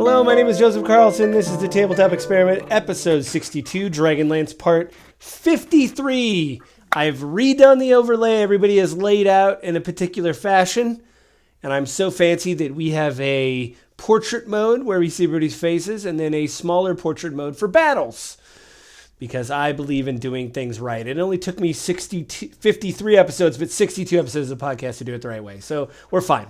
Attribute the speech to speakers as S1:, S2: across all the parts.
S1: Hello, my name is Joseph Carlson. This is the Tabletop Experiment, episode 62, Dragonlance part 53. I've redone the overlay. Everybody is laid out in a particular fashion. And I'm so fancy that we have a portrait mode where we see everybody's faces and then a smaller portrait mode for battles. Because I believe in doing things right. It only took me 53 episodes, but 62 episodes of the podcast to do it the right way. So we're fine.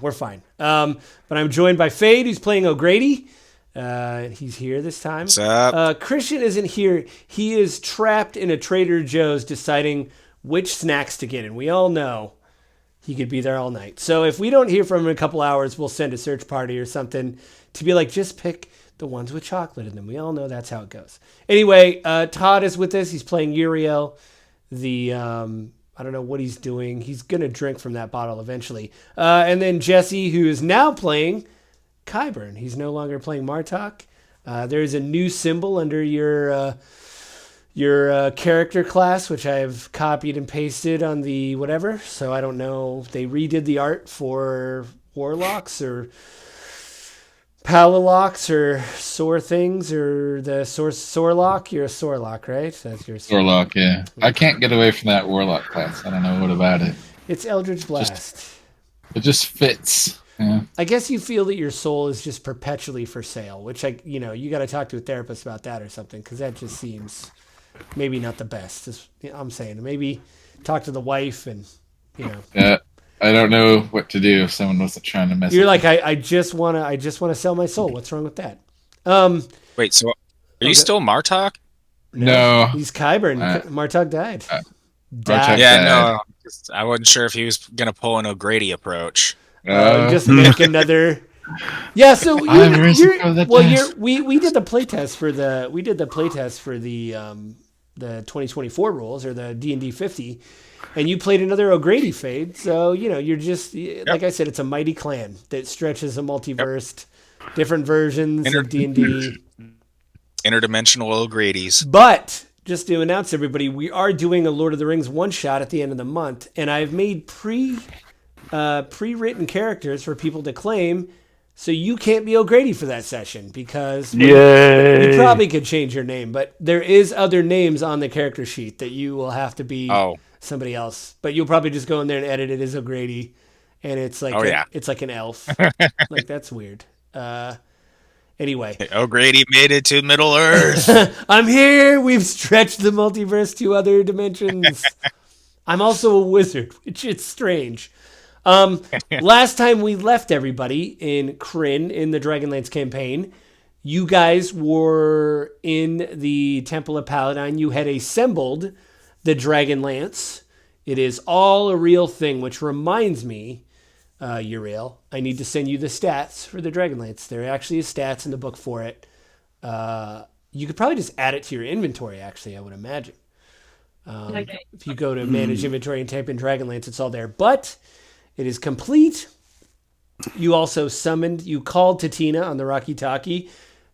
S1: But I'm joined by Fade, who's playing O'Grady. He's here this time.
S2: What's up?
S1: Christian isn't here. He is trapped in a Trader Joe's deciding which snacks to get. And we all know he could be there all night. So if we don't hear from him in a couple hours, we'll send a search party or something to be like, just pick the ones with chocolate in them. We all know that's how it goes. Anyway, Todd is with us. He's playing Uriel. I don't know what he's doing. He's going to drink from that bottle eventually. And then Jesse, who is now playing Qyburn. He's no longer playing Martok. There's a new symbol under your character class, which I've copied and pasted on the whatever. So I don't know if they redid the art for Warlocks or Palalox or Sore Things or the Sorelock. You're a Sorelock, right? That's your
S3: Warlock, yeah. I can't get away from that Warlock class. I don't know what about it.
S1: It's Eldritch Blast.
S3: It just fits. Yeah.
S1: I guess you feel that your soul is just perpetually for sale, which you got to talk to a therapist about that or something, because that just seems maybe not the best. I'm saying maybe talk to the wife and
S3: Yeah. I don't know what to do if someone wasn't trying to mess.
S1: You're like, I just wanna sell my soul. What's wrong with that?
S2: Wait, so are you still Martok?
S3: No.
S1: He's Qyburn. Martok died.
S3: Martok
S2: Yeah,
S3: died.
S2: no. I wasn't sure if he was gonna pull an O'Grady approach.
S1: Just make another. Yeah, so we did the playtest for the 2024 rules or the D&D 50. And you played another O'Grady Fade, so you're just like I said, it's a mighty clan that stretches a multiverse, different versions of D&D,
S2: Interdimensional O'Grady's.
S1: But just to announce everybody, we are doing a Lord of the Rings one shot at the end of the month, and I've made pre-written characters for people to claim, so you can't be O'Grady for that session because you probably could change your name, but there is other names on the character sheet that you will have to be. Somebody else, but you'll probably just go in there and edit it as O'Grady, and it's like it's like an elf. Like that's weird. Anyway,
S2: O'Grady made it to Middle Earth.
S1: I'm here. We've stretched the multiverse to other dimensions. I'm also a wizard, which is strange. Last time we left everybody in Kryn in the Dragonlance campaign, you guys were in the Temple of Paladine. You had assembled the Dragonlance. It is all a real thing, which reminds me, Uriel, I need to send you the stats for the Dragonlance. There actually is stats in the book for it. You could probably just add it to your inventory, actually, I would imagine. If you go to Manage Inventory and type in Dragonlance, it's all there. But it is complete. You also called Tatina on the Rocky Talkie,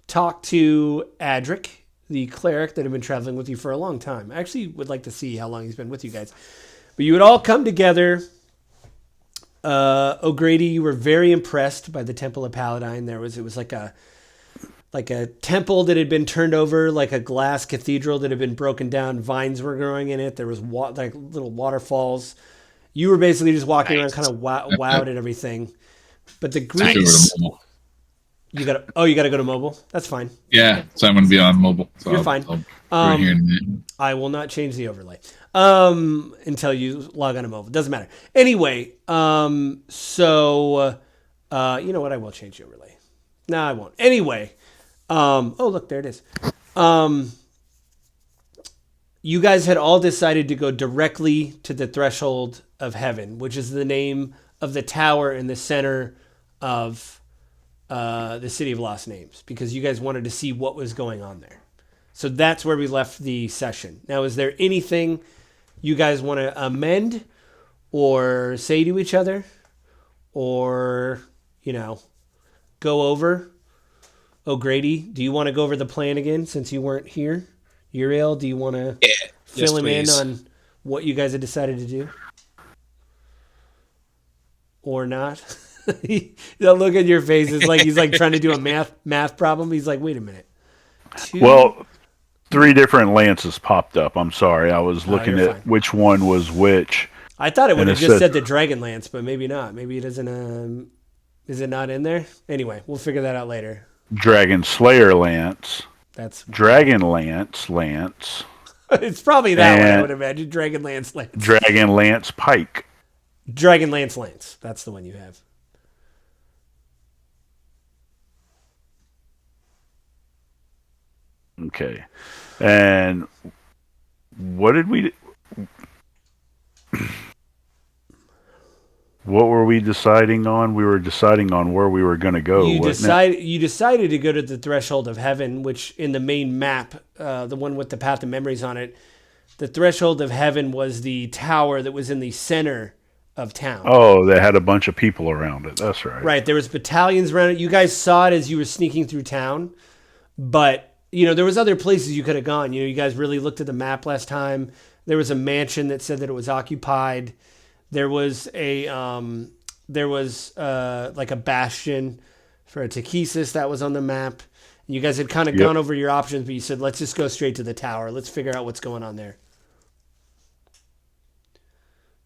S1: talked to Adric, the cleric that had been traveling with you for a long time. I actually would like to see how long he's been with you guys. But you would all come together. O'Grady, you were very impressed by the Temple of Paladine. It was like a temple that had been turned over, like a glass cathedral that had been broken down. Vines were growing in it. There was like little waterfalls. You were basically just walking around kind of wowed at everything. But the Greeks... You gotta go to mobile. That's fine.
S3: Yeah, so I'm gonna be on mobile. So
S1: You're fine. I will not change the overlay until you log on to mobile. Doesn't matter. Anyway, so you know what? I will change the overlay. No, I won't. Anyway, look, there it is. You guys had all decided to go directly to the Threshold of Heaven, which is the name of the tower in the center of the City of Lost Names, because you guys wanted to see what was going on there. So that's where we left the session. Now, is there anything you guys want to amend or say to each other or, go over? O'Grady, do you want to go over the plan again since you weren't here? Uriel, do you want to fill him in on what you guys had decided to do? Or not? The look at your face is like he's like trying to do a math problem. He's like, wait a minute.
S4: Well, 3 different lances popped up. I'm sorry. I was looking
S1: you're
S4: at
S1: fine.
S4: which one was which.
S1: I thought it would
S4: And
S1: have
S4: it
S1: just
S4: said-
S1: said the Dragonlance, but maybe not. Maybe it doesn't. Is it not in there? Anyway, we'll figure that out later.
S4: Dragon Slayer Lance.
S1: That's
S4: Dragon Lance.
S1: it's probably that one. I
S4: And-
S1: would imagine Dragonlance Lance.
S4: Dragon Lance Pike.
S1: Dragonlance Lance. That's the one you have.
S4: Okay. And what did we... What were we deciding on? We were deciding on where we were going to go.
S1: You
S4: wasn't it?
S1: decided to go to the Threshold of Heaven, which in the main map, the one with the Path of Memories on it, the Threshold of Heaven was the tower that was in the center of town.
S4: Oh, they had a bunch of people around it. That's right.
S1: Right, there was battalions around it. You guys saw it as you were sneaking through town, but there was other places you could have gone. You guys really looked at the map last time. There was a mansion that said that it was occupied. There was like a bastion for a Takesis that was on the map. And you guys had kind of gone over your options, but you said, let's just go straight to the tower. Let's figure out what's going on there.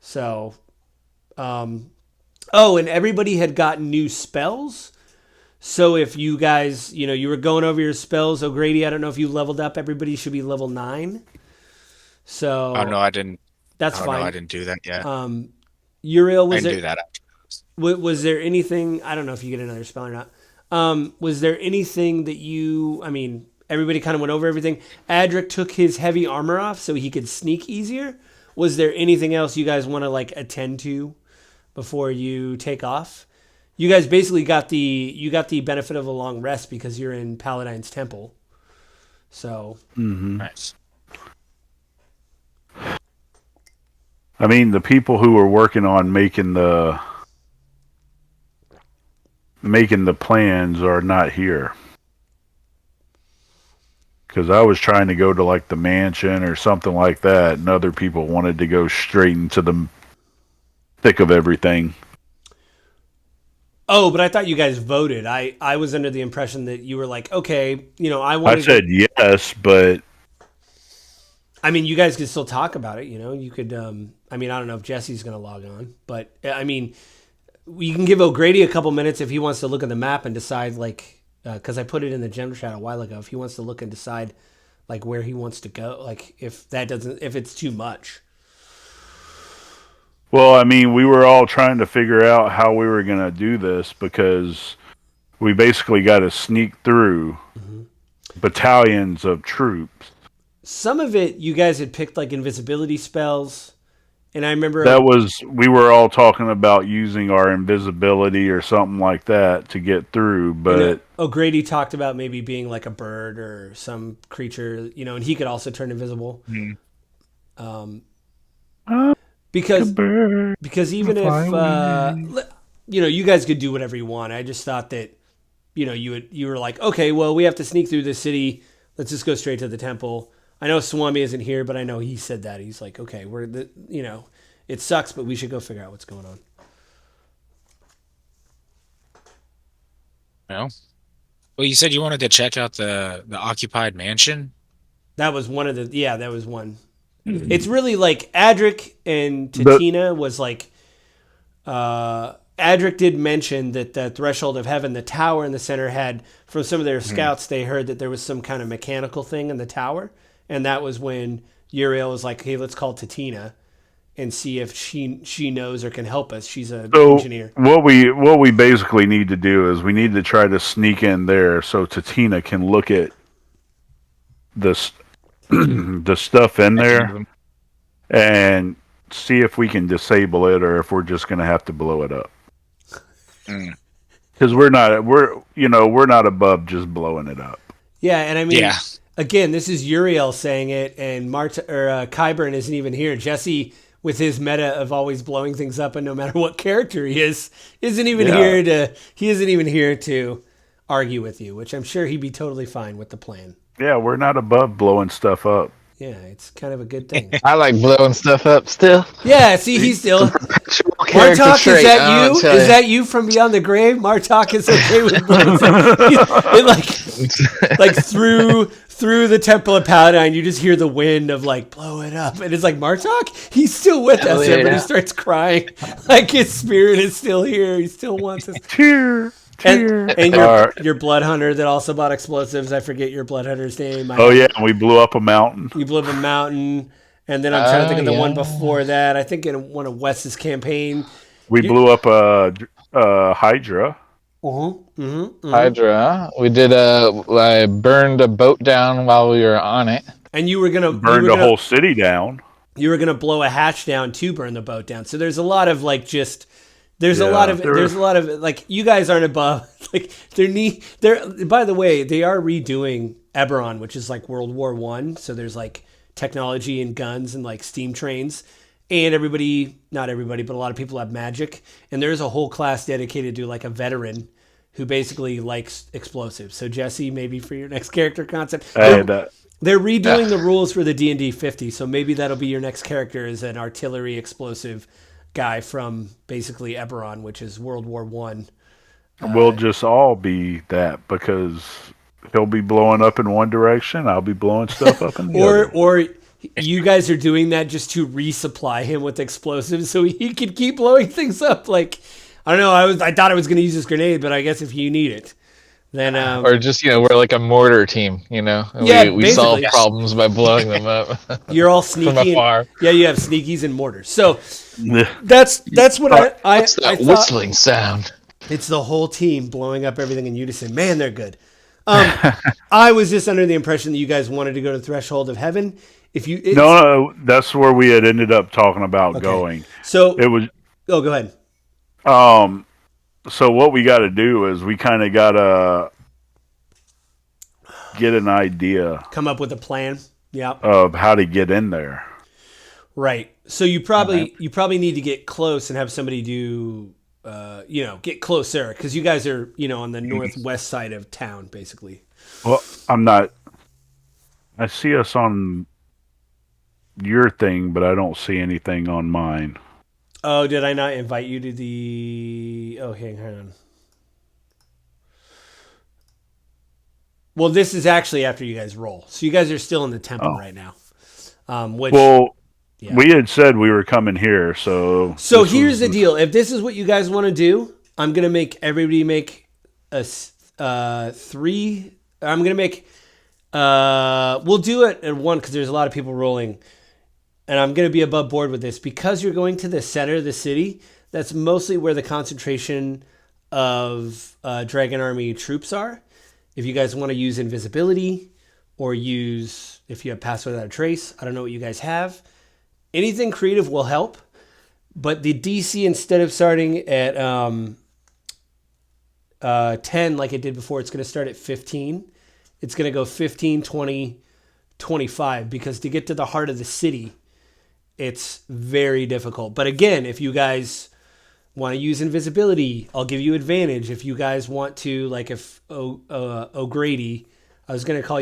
S1: So, and everybody had gotten new spells. So if you guys, you were going over your spells, O'Grady, I don't know if you leveled up. Everybody should be level 9. So.
S2: Oh, no, I didn't.
S1: That's fine.
S2: No, I didn't do that yet.
S1: Uriel,
S2: I didn't do that after.
S1: Was there anything, I don't know if you get another spell or not. Was there anything that everybody kind of went over everything. Adric took his heavy armor off so he could sneak easier. Was there anything else you guys want to attend to before you take off? You guys basically got the benefit of a long rest because you're in Paladine's Temple. So.
S4: Mm-hmm.
S2: Nice.
S4: I mean, the people who were working on making the plans are not here. Because I was trying to go to the mansion or something like that, and other people wanted to go straight into the thick of everything.
S1: Oh, but I thought you guys voted. I was under the impression that you were like, okay, I
S4: said yes, but
S1: you guys could still talk about it. You could. I don't know if Jesse's going to log on, but you can give O'Grady a couple minutes if he wants to look at the map and decide, because I put it in the gem chat a while ago. If he wants to look and decide, where he wants to go, if it's too much.
S4: Well, we were all trying to figure out how we were going to do this because we basically got to sneak through battalions of troops.
S1: Some of it you guys had picked invisibility spells, and I remember
S4: we were all talking about using our invisibility or something like that to get through, but
S1: O'Grady talked about maybe being like a bird or some creature, and he could also turn invisible. Because even if you guys could do whatever you want. I just thought that you were like, okay, well, we have to sneak through the city. Let's just go straight to the temple. I know Swami isn't here, but I know he said that. He's like, okay, it sucks, but we should go figure out what's going on.
S2: Well, you said you wanted to check out the occupied mansion?
S1: That was one of that was one. It's really Adric and Tatina was Adric did mention that the Threshold of Heaven, the tower in the center, had, from some of their scouts, they heard that there was some kind of mechanical thing in the tower. And that was when Uriel was like, hey, let's call Tatina and see if she knows or can help us. She's an engineer.
S4: What we basically need to do is we need to try to sneak in there so Tatina can look at the stuff in there and see if we can disable it or if we're just going to have to blow it up. Because we're not above just blowing it up.
S1: Yeah, and again, this is Uriel saying it, and Kyburn isn't even here. Jesse, with his meta of always blowing things up, and no matter what character he is, isn't even here to argue with you, which I'm sure he'd be totally fine with the plan.
S4: Yeah, we're not above blowing stuff up.
S1: Yeah, it's kind of a good thing.
S5: I like blowing stuff up still.
S1: Yeah, see, he's still.
S5: Perpetual character
S1: Martok, is
S5: trait,
S1: that
S5: I don't
S1: you?
S5: tell
S1: Is
S5: ya.
S1: that you from beyond the grave? Martok is okay with blowing stuff. It like through the Temple of Paladine, you just hear the wind of like blow it up, and it's like Martok, he's still with
S5: Hell
S1: us, and
S5: yeah.
S1: he starts crying, like his spirit is still here. He still wants us.
S4: Cheer.
S1: And
S4: All right.
S1: your blood hunter that also bought explosives. I forget your blood hunter's name.
S4: Oh yeah, we blew up a mountain.
S1: You blew up a mountain, and then I'm trying to think of the one
S5: yeah.
S1: before that. I think in one of Wes's campaign.
S4: We blew up a Hydra.
S5: Hydra. Huh? We did I burned a boat down while we were on it.
S1: And you were gonna
S4: Burned a whole city down.
S1: You were gonna blow a hatch down to burn the boat down. So there's a lot of like just. There's a
S4: Yeah,
S1: lot of
S4: there-
S1: there's a lot of like you guys aren't above like they're by the way they are redoing Eberron, which is like World War I. So there's like technology and guns and like steam trains, and not everybody, but a lot of people have magic, and there's a whole class dedicated to like a veteran who basically likes explosives. So Jesse, maybe for your next character concept,
S4: And
S1: they're redoing the rules for the D&D 50, so maybe that'll be your next character is an artillery explosive guy from basically Eberron, which is World War One.
S4: we'll just all be that because he'll be blowing up in one direction. I'll be blowing stuff up in the other.
S1: Or you guys are doing that just to resupply him with explosives so he can keep blowing things up. Like I don't know, I thought I was going to use this grenade, but I guess if you need it, then
S5: Or just, we're like a mortar team, And
S1: Yeah,
S5: we solve
S1: basically.
S5: problems by blowing them up.
S1: you're all sneaky.
S5: afar.
S1: Yeah, you have sneakies and mortars. So that's what I
S5: What's that
S1: thought.
S5: whistling sound?
S1: It's the whole team blowing up everything in unison. Man, they're good. I was just under the impression that you guys wanted to go to Threshold of Heaven.
S4: No, that's where we had ended up talking about going.
S1: So
S4: It was
S1: go ahead.
S4: so what we got to do is we kind of got to get an idea
S1: Come up with a plan. Yeah.
S4: of how to get in there.
S1: Right. So you probably need to get close and have somebody do get closer because you guys are on the northwest side of town basically.
S4: Well, I'm not. I see us on your thing, but I don't see anything on mine.
S1: Oh, did I not invite you to the? Oh, hang on. Well, this is actually after you guys roll, so you guys are still in the temple right now.
S4: We had said we were coming here, so.
S1: So here's the deal: if this is what you guys want to do, I'm gonna make everybody make a 3. I'm gonna make. We'll do it at 1 because there's a lot of people rolling, and I'm gonna be above board with this because you're going to the center of the city. That's mostly where the concentration of Dragon Army troops are. If you guys want to use invisibility or if you have pass without a trace, I don't know what you guys have. Anything creative will help, but the DC, instead of starting at 10 like it did before, it's going to start at 15. It's going to go 15, 20, 25 because to get to the heart of the city, it's very difficult. But again, if you guys want to use invisibility, I'll give you advantage. If you guys want to, like if O'Grady, I was going to call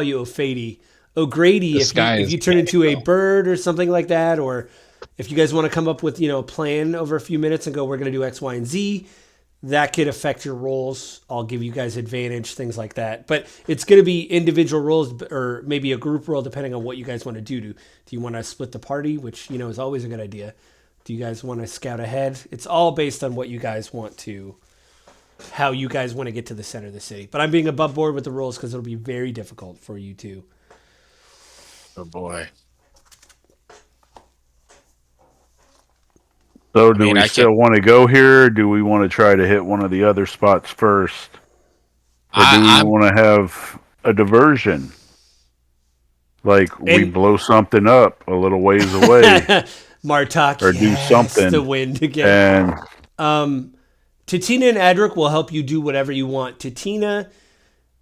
S1: you O'Fady. O'Grady, if you turn into a bird or something like that, or if you guys want to come up with a plan over a few minutes and go, we're going to do X, Y, and Z, that could affect your rolls. I'll give you guys advantage, things like that. But it's going to be individual rolls or maybe a group roll depending on what you guys want to do. Do you want to split the party, which is always a good idea? Do you guys want to scout ahead? It's all based on what you guys want to, how you guys want to get to the center of the city. But I'm being above board with the rules because it'll be very difficult for you to.
S2: Oh boy.
S4: So do we still want to go here? Or do we want to try to hit one of the other spots first? Or do we want to have a diversion? Like we blow something up a little ways away.
S1: Martok,
S4: or do something.
S1: The wind again.
S4: And
S1: Tatina and Adric will help you do whatever you want. Tatina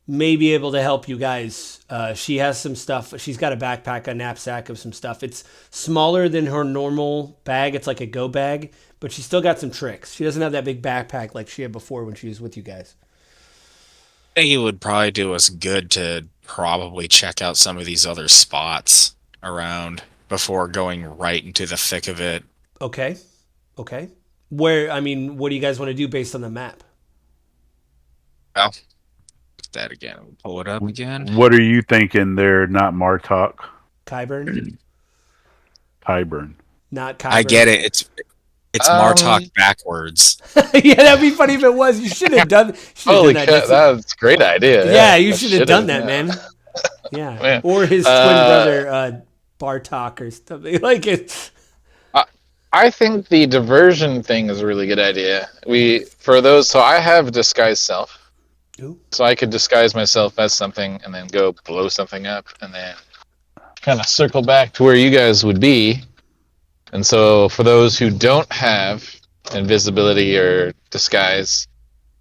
S1: may be able to help you guys. She has some stuff. She's got a backpack, a knapsack of some stuff. It's smaller than her normal bag. It's like a go bag, but she's still got some tricks. She doesn't have that big backpack like she had before when she was with you guys.
S2: think it would probably do us good to probably check out some of these other spots around before going right into the thick of it.
S1: Okay. Okay. I mean, what do you guys want to do based on the map?
S2: Well, that again. We'll pull it up again.
S4: What are you thinking there? Not Martok,
S1: Kyburn?
S4: Kyburn.
S1: Not Kyburn.
S2: I get it. It's Martok backwards.
S1: Yeah, that'd be funny if it was. You should have done.
S5: Holy crap, that's a great idea.
S1: Yeah, you should have done that, man. Yeah,
S5: Man.
S1: or his twin brother Bartok or something like it.
S5: I think the diversion thing is a really good idea. So I have disguise self.
S1: Ooh.
S5: So I could disguise myself as something and then go blow something up and then kind of circle back to where you guys would be. And so for those who don't have invisibility or disguise,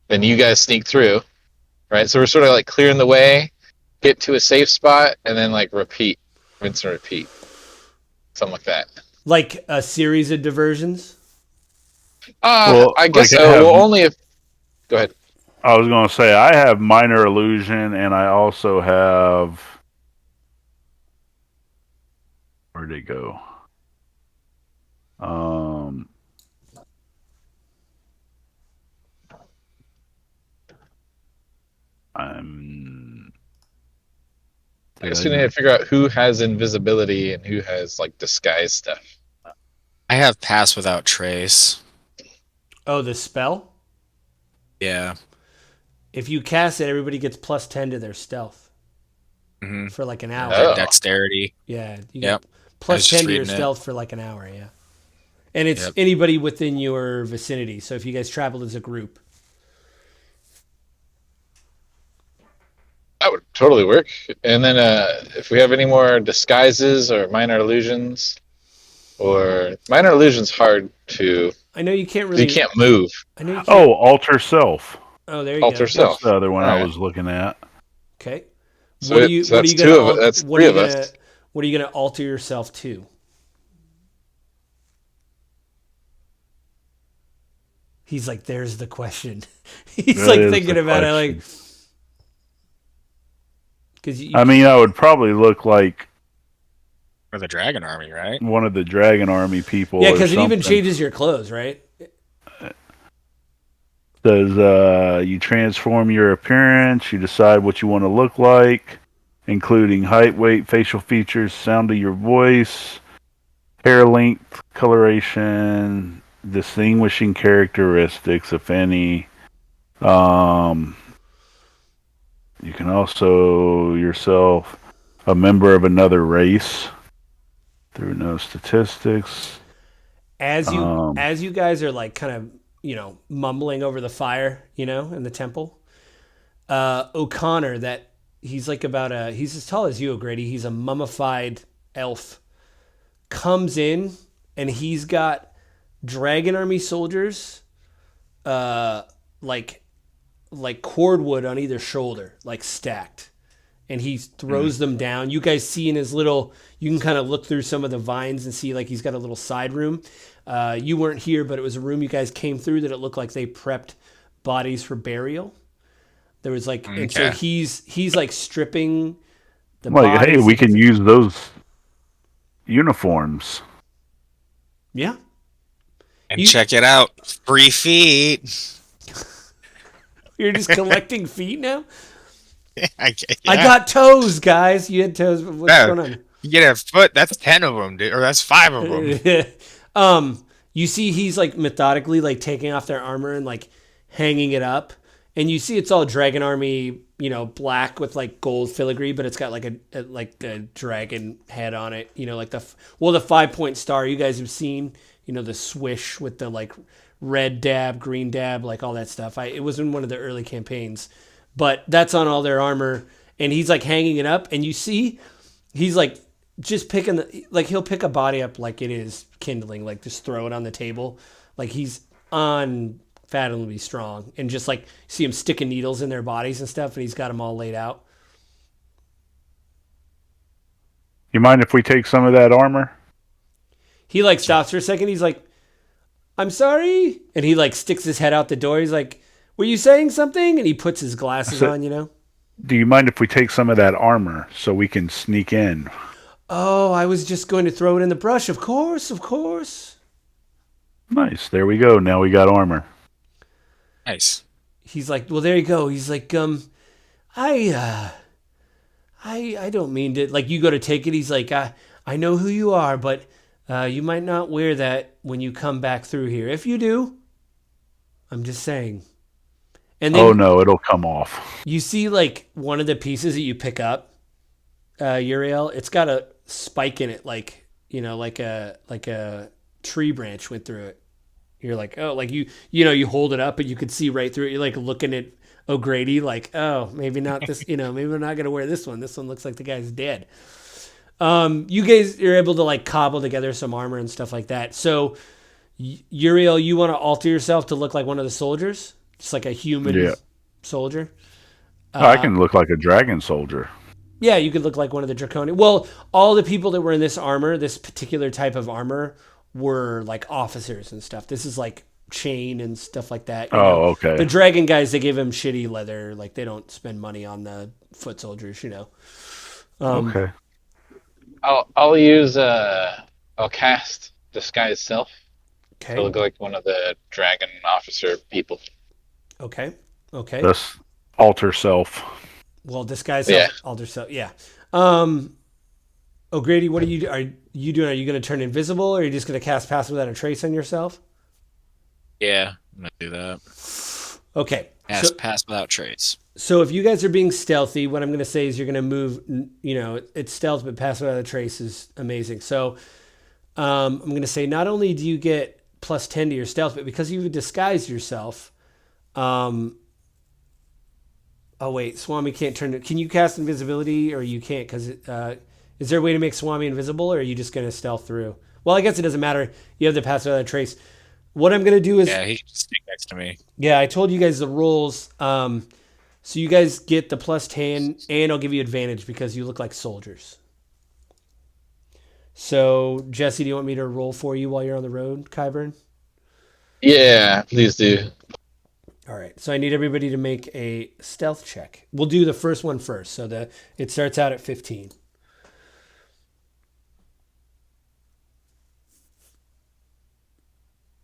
S5: then you guys sneak through, right? So we're sort of like clearing the way, get to a safe spot, and then like repeat, rinse and repeat. Something like that.
S1: Like a series of diversions?
S5: I guess so. Well, only if... Go ahead.
S4: I was going to say, I have minor illusion, and I also have... Where'd it go?
S5: I guess we need to figure out who has invisibility and who has like disguise stuff.
S2: I have Pass Without Trace.
S1: Oh, the spell?
S2: Yeah.
S1: If you cast it, everybody gets plus 10 to their stealth for like an hour.
S5: Oh.
S2: Dexterity.
S1: Yeah. You
S2: Yep.
S1: get plus 10 to your
S2: it.
S1: stealth for like an hour, yeah. And it's anybody within your vicinity. So if you guys travel as a group.
S5: That would totally work. And then if we have any more disguises or minor illusions, or minor illusions hard to...
S1: I know you can't really...
S5: You can't move.
S1: I know you can't...
S4: Oh, Alter Self.
S1: Oh, there you
S5: Alter
S1: go.
S5: Self.
S4: That's the other one
S5: Right.
S4: I was looking at.
S1: Okay.
S5: So that's two of us. That's three of us.
S1: What are you going to alter yourself to? He's like, there's the question. He's
S4: That
S1: like
S4: is
S1: thinking
S4: the
S1: about
S4: question.
S1: it, like, because
S4: I mean, I would probably look like
S2: For the Dragon Army, right?
S4: one of the Dragon Army people.
S1: yeah, because it even
S4: something.
S1: changes your clothes, right?
S4: Says you transform your appearance, you decide what you want to look like, including height, weight, facial features, sound of your voice, hair length, coloration, distinguishing characteristics, if any. You can also yourself a member of another race through no statistics.
S1: As you guys are like kind of mumbling over the fire, in the temple, O'Connor, that he's like he's as tall as you, O'Grady. He's a mummified elf. Comes in and he's got Dragon Army soldiers, like cordwood on either shoulder, like stacked. And he throws them down. You guys see in his little, you can kind of look through some of the vines and see like he's got a little side room. You weren't here, but it was a room you guys came through that it looked like they prepped bodies for burial. There was like, and so he's like stripping the bodies.
S4: Hey, we can use those uniforms.
S1: Yeah.
S2: And check it out. Free feet.
S1: You're just collecting feet now?
S2: I
S1: got toes, guys. You had toes. What's going on?
S2: You get a foot. That's 10 of them, dude. Or that's 5 of them.
S1: You see he's like methodically like taking off their armor and like hanging it up. And you see it's all Dragon Army, black with like gold filigree, but it's got like a dragon head on it. Like the 5-point star you guys have seen, the swish with the like red dab, green dab, like all that stuff. It was in one of the early campaigns. But that's on all their armor, and he's like hanging it up, and you see he's like just picking he'll pick a body up like it is kindling, like just throw it on the table, like he's unfathomably strong, and just like see him sticking needles in their bodies and stuff, and he's got them all laid out.
S4: You mind if we take some of that armor?
S1: He like stops for a second. He's like, "I'm sorry," and he like sticks his head out the door. He's like, Were you saying something? And he puts his glasses
S4: So-
S1: on, you know?
S4: Do you mind if we take some of that armor so we can sneak in?
S1: Oh, I was just going to throw it in the brush. Of course, of course.
S4: Nice. There we go. Now we got armor.
S2: Nice.
S1: He's like, well, there you go. He's like, I don't mean to. Like, you go to take it. He's like, I know who you are, but you might not wear that when you come back through here. If you do, I'm just saying. And then
S4: Oh no, it'll come off.
S1: you see, like, one of the pieces that you pick up, Uriel. It's got a spike in it, like, you know, like a tree branch went through it. You're like, oh, like you hold it up and you can see right through it. You're like looking at O'Grady, like, oh, maybe not this. Maybe we're not gonna wear this one. This one looks like the guy's dead. You guys are able to like cobble together some armor and stuff like that. So, Uriel, you want to alter yourself to look like one of the soldiers, just like a human
S4: Yeah.
S1: soldier.
S4: I can look like a dragon soldier.
S1: Yeah, you could look like one of the draconian. Well, all the people that were in this armor, this particular type of armor, were like officers and stuff. This is like chain and stuff like that.
S4: Oh, okay.
S1: The dragon guys, they give them shitty leather. Like they don't spend money on the foot soldiers,
S4: Okay.
S5: I'll use I'll cast disguise self
S1: Okay.
S5: to look like one of the dragon officer people.
S1: Okay. Okay.
S4: That's alter self.
S1: Well, disguise
S5: Yeah.
S1: alter self. Yeah. O'Grady, what are you doing? Are you going to turn invisible, or are you just going to cast pass without a trace on yourself?
S2: Yeah, I'm gonna do that.
S1: Okay.
S2: Pass without traits.
S1: So if you guys are being stealthy, what I'm going to say is you're going to move. It's stealth, but pass without a trace is amazing. So I'm going to say not only do you get +10 to your stealth, but because you've disguised yourself. Oh wait, Swami can't turn it. Can you cast invisibility, or you can't? Because is there a way to make Swami invisible, or are you just going to stealth through? Well, I guess it doesn't matter. You have the pass without a trace. What I'm going to do is,
S2: Yeah, he can just stick next to me.
S1: yeah, I told you guys the rules. So you guys get the +10, and I'll give you advantage because you look like soldiers. So, Jesse, do you want me to roll for you while you're on the road, Kyburn?
S5: Yeah, please do.
S1: All right. So I need everybody to make a stealth check. We'll do the first one first. So it starts out at 15.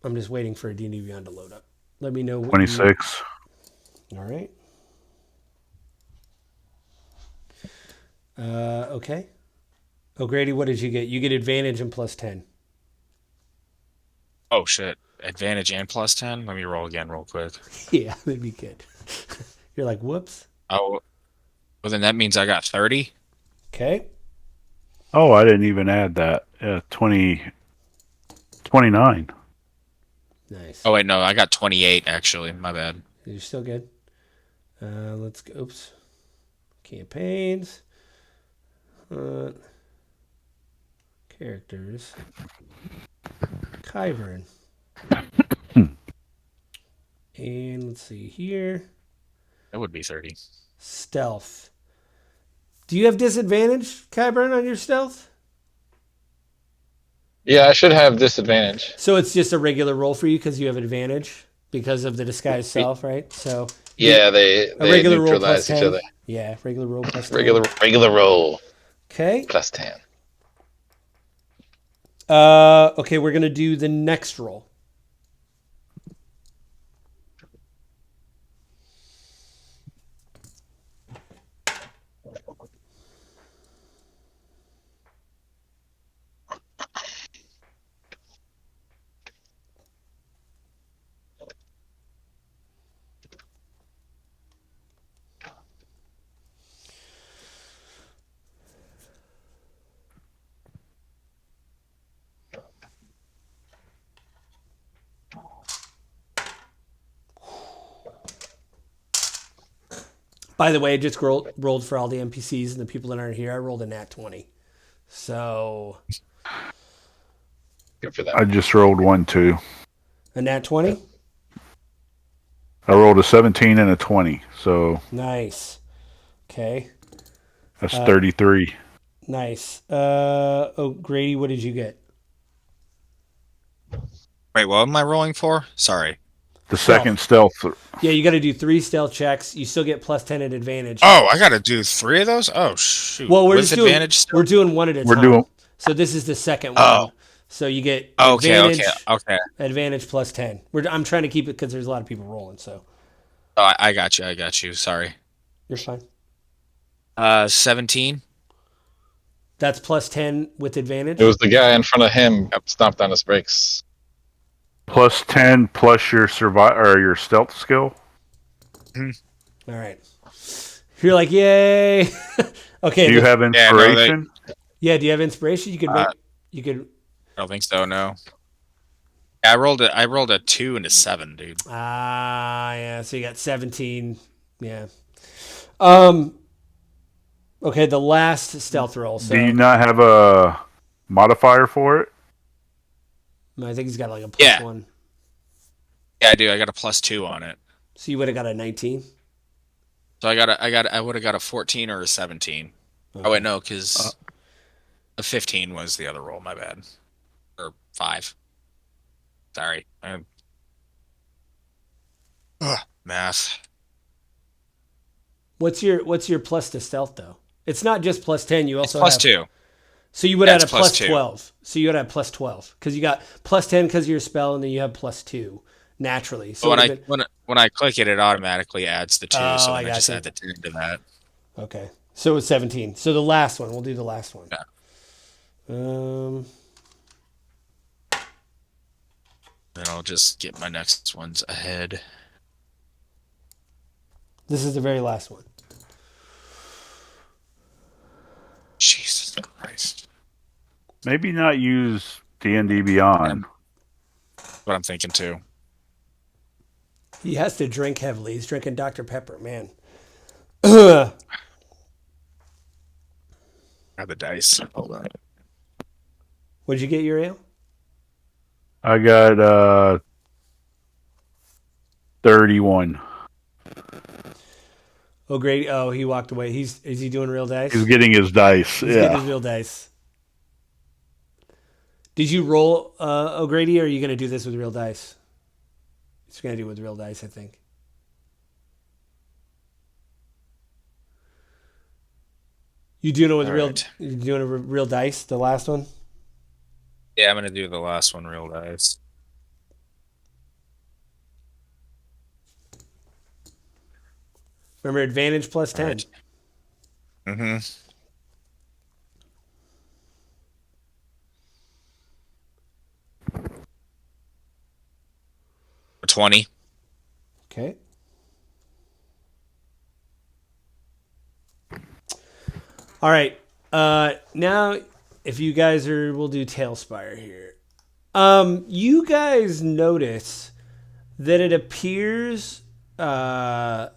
S1: I'm just waiting for a D&D Beyond to load up. Let me know.
S4: 26.
S1: All right. Okay. O'Grady, what did you get? You get advantage and +10.
S2: Oh shit! Advantage and +10. Let me roll again, real quick.
S1: Yeah, that'd be good. You're like, whoops.
S2: Oh, well then that means I got 30.
S1: Okay.
S4: Oh, I didn't even add that. 29.
S1: Nice.
S2: Oh wait, no, I got 28 actually. My bad.
S1: You're still good. Let's go. Oops. Campaigns. Characters. Kyburn. And let's see here.
S2: That would be 30.
S1: Stealth. Do you have disadvantage, Kyburn, on your stealth?
S5: Yeah, I should have disadvantage.
S1: So it's just a regular roll for you because you have advantage because of the disguised self, right? So
S5: Yeah, they
S1: a regular roll
S5: neutralize
S1: +10.
S5: each other.
S1: Yeah, regular roll +10.
S5: Regular roll
S1: Okay.
S5: +10.
S1: Okay, we're gonna do the next roll. By the way, I just rolled for all the NPCs and the people that aren't here. I rolled a nat 20. So
S5: Good for them.
S4: I just rolled 1, 2.
S1: a nat 20?
S4: I rolled a 17 and a 20. So
S1: Nice. Okay.
S4: that's 33.
S1: Nice. Oh, Grady, what did you get?
S2: Wait, what am I rolling for? Sorry.
S4: The second stealth.
S1: Yeah, you got to do 3 stealth checks. You still get plus 10 at advantage.
S2: Oh, I got to do 3 of those? Oh, shoot.
S1: Well,
S2: With advantage still?
S1: we're doing one at a
S4: We're
S1: time.
S4: doing-
S1: So this is the second
S2: Oh.
S1: one. So you get
S2: Okay.
S1: advantage plus 10. I'm trying to keep it because there's a lot of people rolling. So
S2: Oh, I got you. Sorry.
S1: you're fine.
S2: 17.
S1: That's plus 10 with advantage.
S5: It was the guy in front of him stomped on his brakes.
S4: Plus 10 plus your your stealth skill.
S1: All right. You're like, yay. Okay.
S4: Do you have inspiration?
S1: Yeah, do you have inspiration? You could make you could
S2: I don't think so, no. I rolled a 2 and a 7, dude.
S1: yeah, so you got 17. Yeah. Okay, the last stealth roll. So
S4: Do you not have a modifier for it?
S1: I think he's got like a plus 1.
S2: Yeah, I do. I got a +2 on it.
S1: So you would have got a 19.
S2: So I would have got a 14 or a 17.
S1: Okay.
S2: Oh wait, no, because a 15 was the other roll. My bad. Or 5. Sorry. Math.
S1: What's your plus to stealth though? It's not just plus 10. You also
S2: It's
S1: have
S2: +2.
S1: So you would have a
S2: That's plus 2.
S1: 12. So you would have plus 12 because you got plus 10 because of your spell, and then you have plus 2 naturally. So
S2: when I click it, it automatically adds the 2.
S1: Oh,
S2: So
S1: I
S2: then I just
S1: gotcha.
S2: add the 10 to that.
S1: Okay, so it's 17. So the last one, we'll do the last one.
S2: Yeah. Then I'll just get my next ones ahead.
S1: This is the very last one.
S2: Jesus Christ.
S4: Maybe not use D&D Beyond.
S2: That's what I'm thinking too.
S1: He has to drink heavily. He's drinking Dr. Pepper, man.
S2: Got the dice. Hold on.
S1: What'd you get, Uriel?
S4: I got 31.
S1: Oh, great. Oh, he walked away. Is he doing real dice?
S4: He's getting his dice.
S1: He's getting
S4: Yeah.
S1: his real dice. Did you roll O'Grady, or are you going to do this with real dice? He's going to do it with real dice, I think. You doing it with
S2: All
S1: real?
S2: right.
S1: You doing it with real dice? The last one.
S2: Yeah, I'm gonna do the last one real dice.
S1: Remember, advantage plus 10.
S2: Right. Mm-hmm. 20.
S1: Okay. All right. Now, if you guys we'll do Tailspire here. You guys notice that it appears that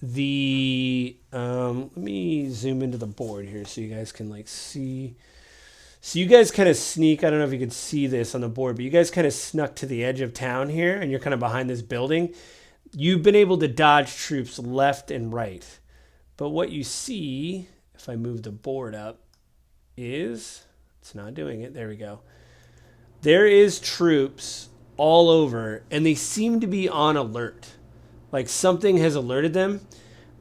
S1: the let me zoom into the board here so you guys can like see. So you guys kind of sneak. I don't know if you could see this on the board, but you guys kind of snuck to the edge of town here, and you're kind of behind this building. You've been able to dodge troops left and right, but what you see, if I move the board up, is it's not doing it. There we go. There is troops all over, and they seem to be on alert. Like something has alerted them.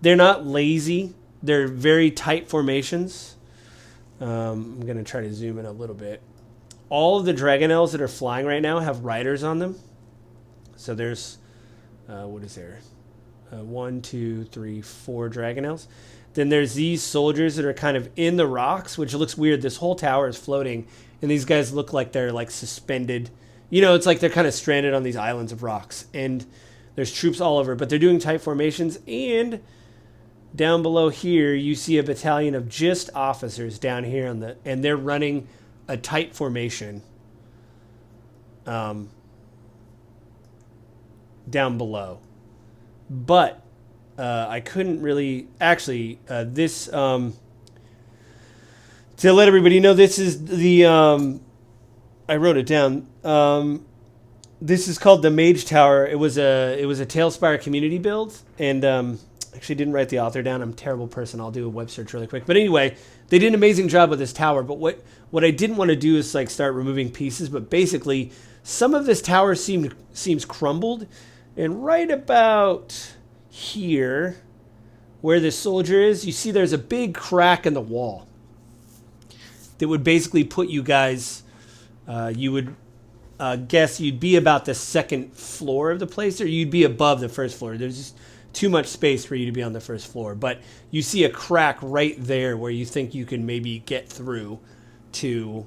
S1: They're not lazy. They're very tight formations. I'm going to try to zoom in a little bit. All of the Dragonels that are flying right now have riders on them. So there's, what is there? 1, 2, 3, 4 Dragonels. Then there's these soldiers that are kind of in the rocks, which looks weird. This whole tower is floating, and these guys look like they're like suspended. You know, it's like they're kind of stranded on these islands of rocks. And there's troops all over, but they're doing tight formations. And down below here, you see a battalion of just officers down here and they're running a tight formation. Down below, but I couldn't really actually this to let everybody know this is the I wrote it down. This is called the Mage Tower. It was a Tailspire community build, and Actually, didn't write the author down. I'm a terrible person. I'll do a web search really quick. But anyway, they did an amazing job with this tower. But what I didn't want to do is like start removing pieces. But basically, some of this tower seems crumbled, and right about here, where this soldier is, you see there's a big crack in the wall that would basically put you guys. You would guess you'd be about the second floor of the place, or you'd be above the first floor. There's just too much space for you to be on the first floor, but you see a crack right there where you think you can maybe get through to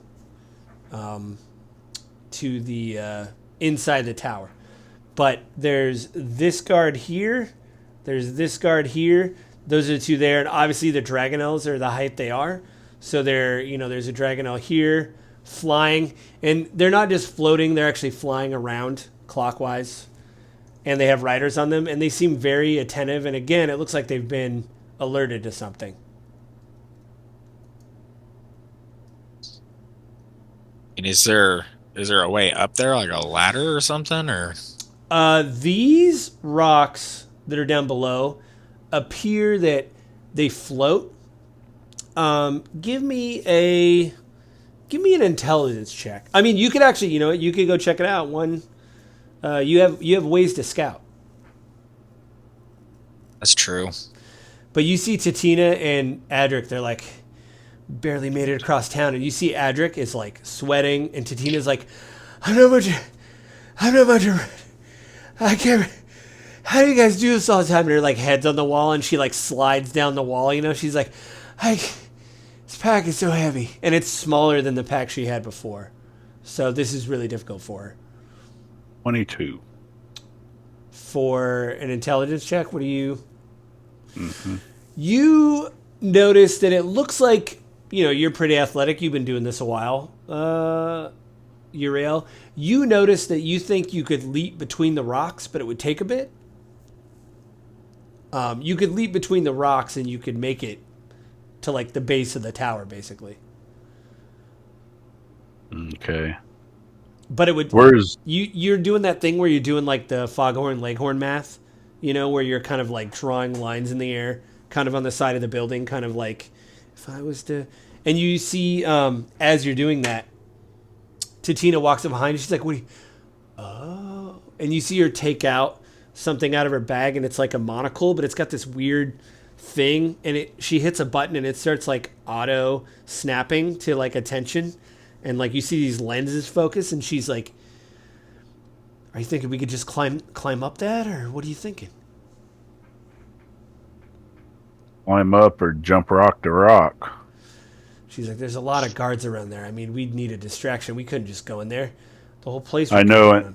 S1: the inside the tower. But there's this guard here, there's this guard here. Those are the two there, and obviously the dragonels are the height they are. So there's a dragonel here flying, and they're not just floating; they're actually flying around clockwise. And they have riders on them, and they seem very attentive. And again, it looks like they've been alerted to something.
S2: And is there a way up there, like a ladder or something, or?
S1: These rocks that are down below appear that they float. Give me an intelligence check. I mean, you could actually, you could go check it out. You have ways to scout.
S2: That's true.
S1: But you see Titina and Adric, they're like barely made it across town, and you see Adric is like sweating, and Titina's like, I'm not much. I can't. How do you guys do this all the time? And her like head's on the wall, and she like slides down the wall. She's like, this pack is so heavy, and it's smaller than the pack she had before. So this is really difficult for her.
S4: 22.
S1: For an intelligence check, what do you...
S4: Mm-hmm.
S1: You notice that it looks like, you're pretty athletic. You've been doing this a while, Uriel. You notice that you think you could leap between the rocks, but it would take a bit. You could leap between the rocks, and you could make it to, like, the base of the tower, basically.
S4: Okay.
S1: But it would... You're doing that thing where you're doing, like, the foghorn leghorn math, where you're kind of, like, drawing lines in the air, kind of on the side of the building, kind of like, if I was to... And you see, as you're doing that, Titina walks up behind you. She's like, what do you... Oh. And you see her take out something out of her bag, and it's like a monocle, but it's got this weird thing, and she hits a button, and it starts, like, auto snapping to, like, attention. And, like, you see these lenses focus, and she's like, are you thinking we could just climb up that, or what are you thinking?
S4: Climb up or jump rock to rock.
S1: She's like, there's a lot of guards around there. I mean, we'd need a distraction. We couldn't just go in there. The whole place would
S4: I know it.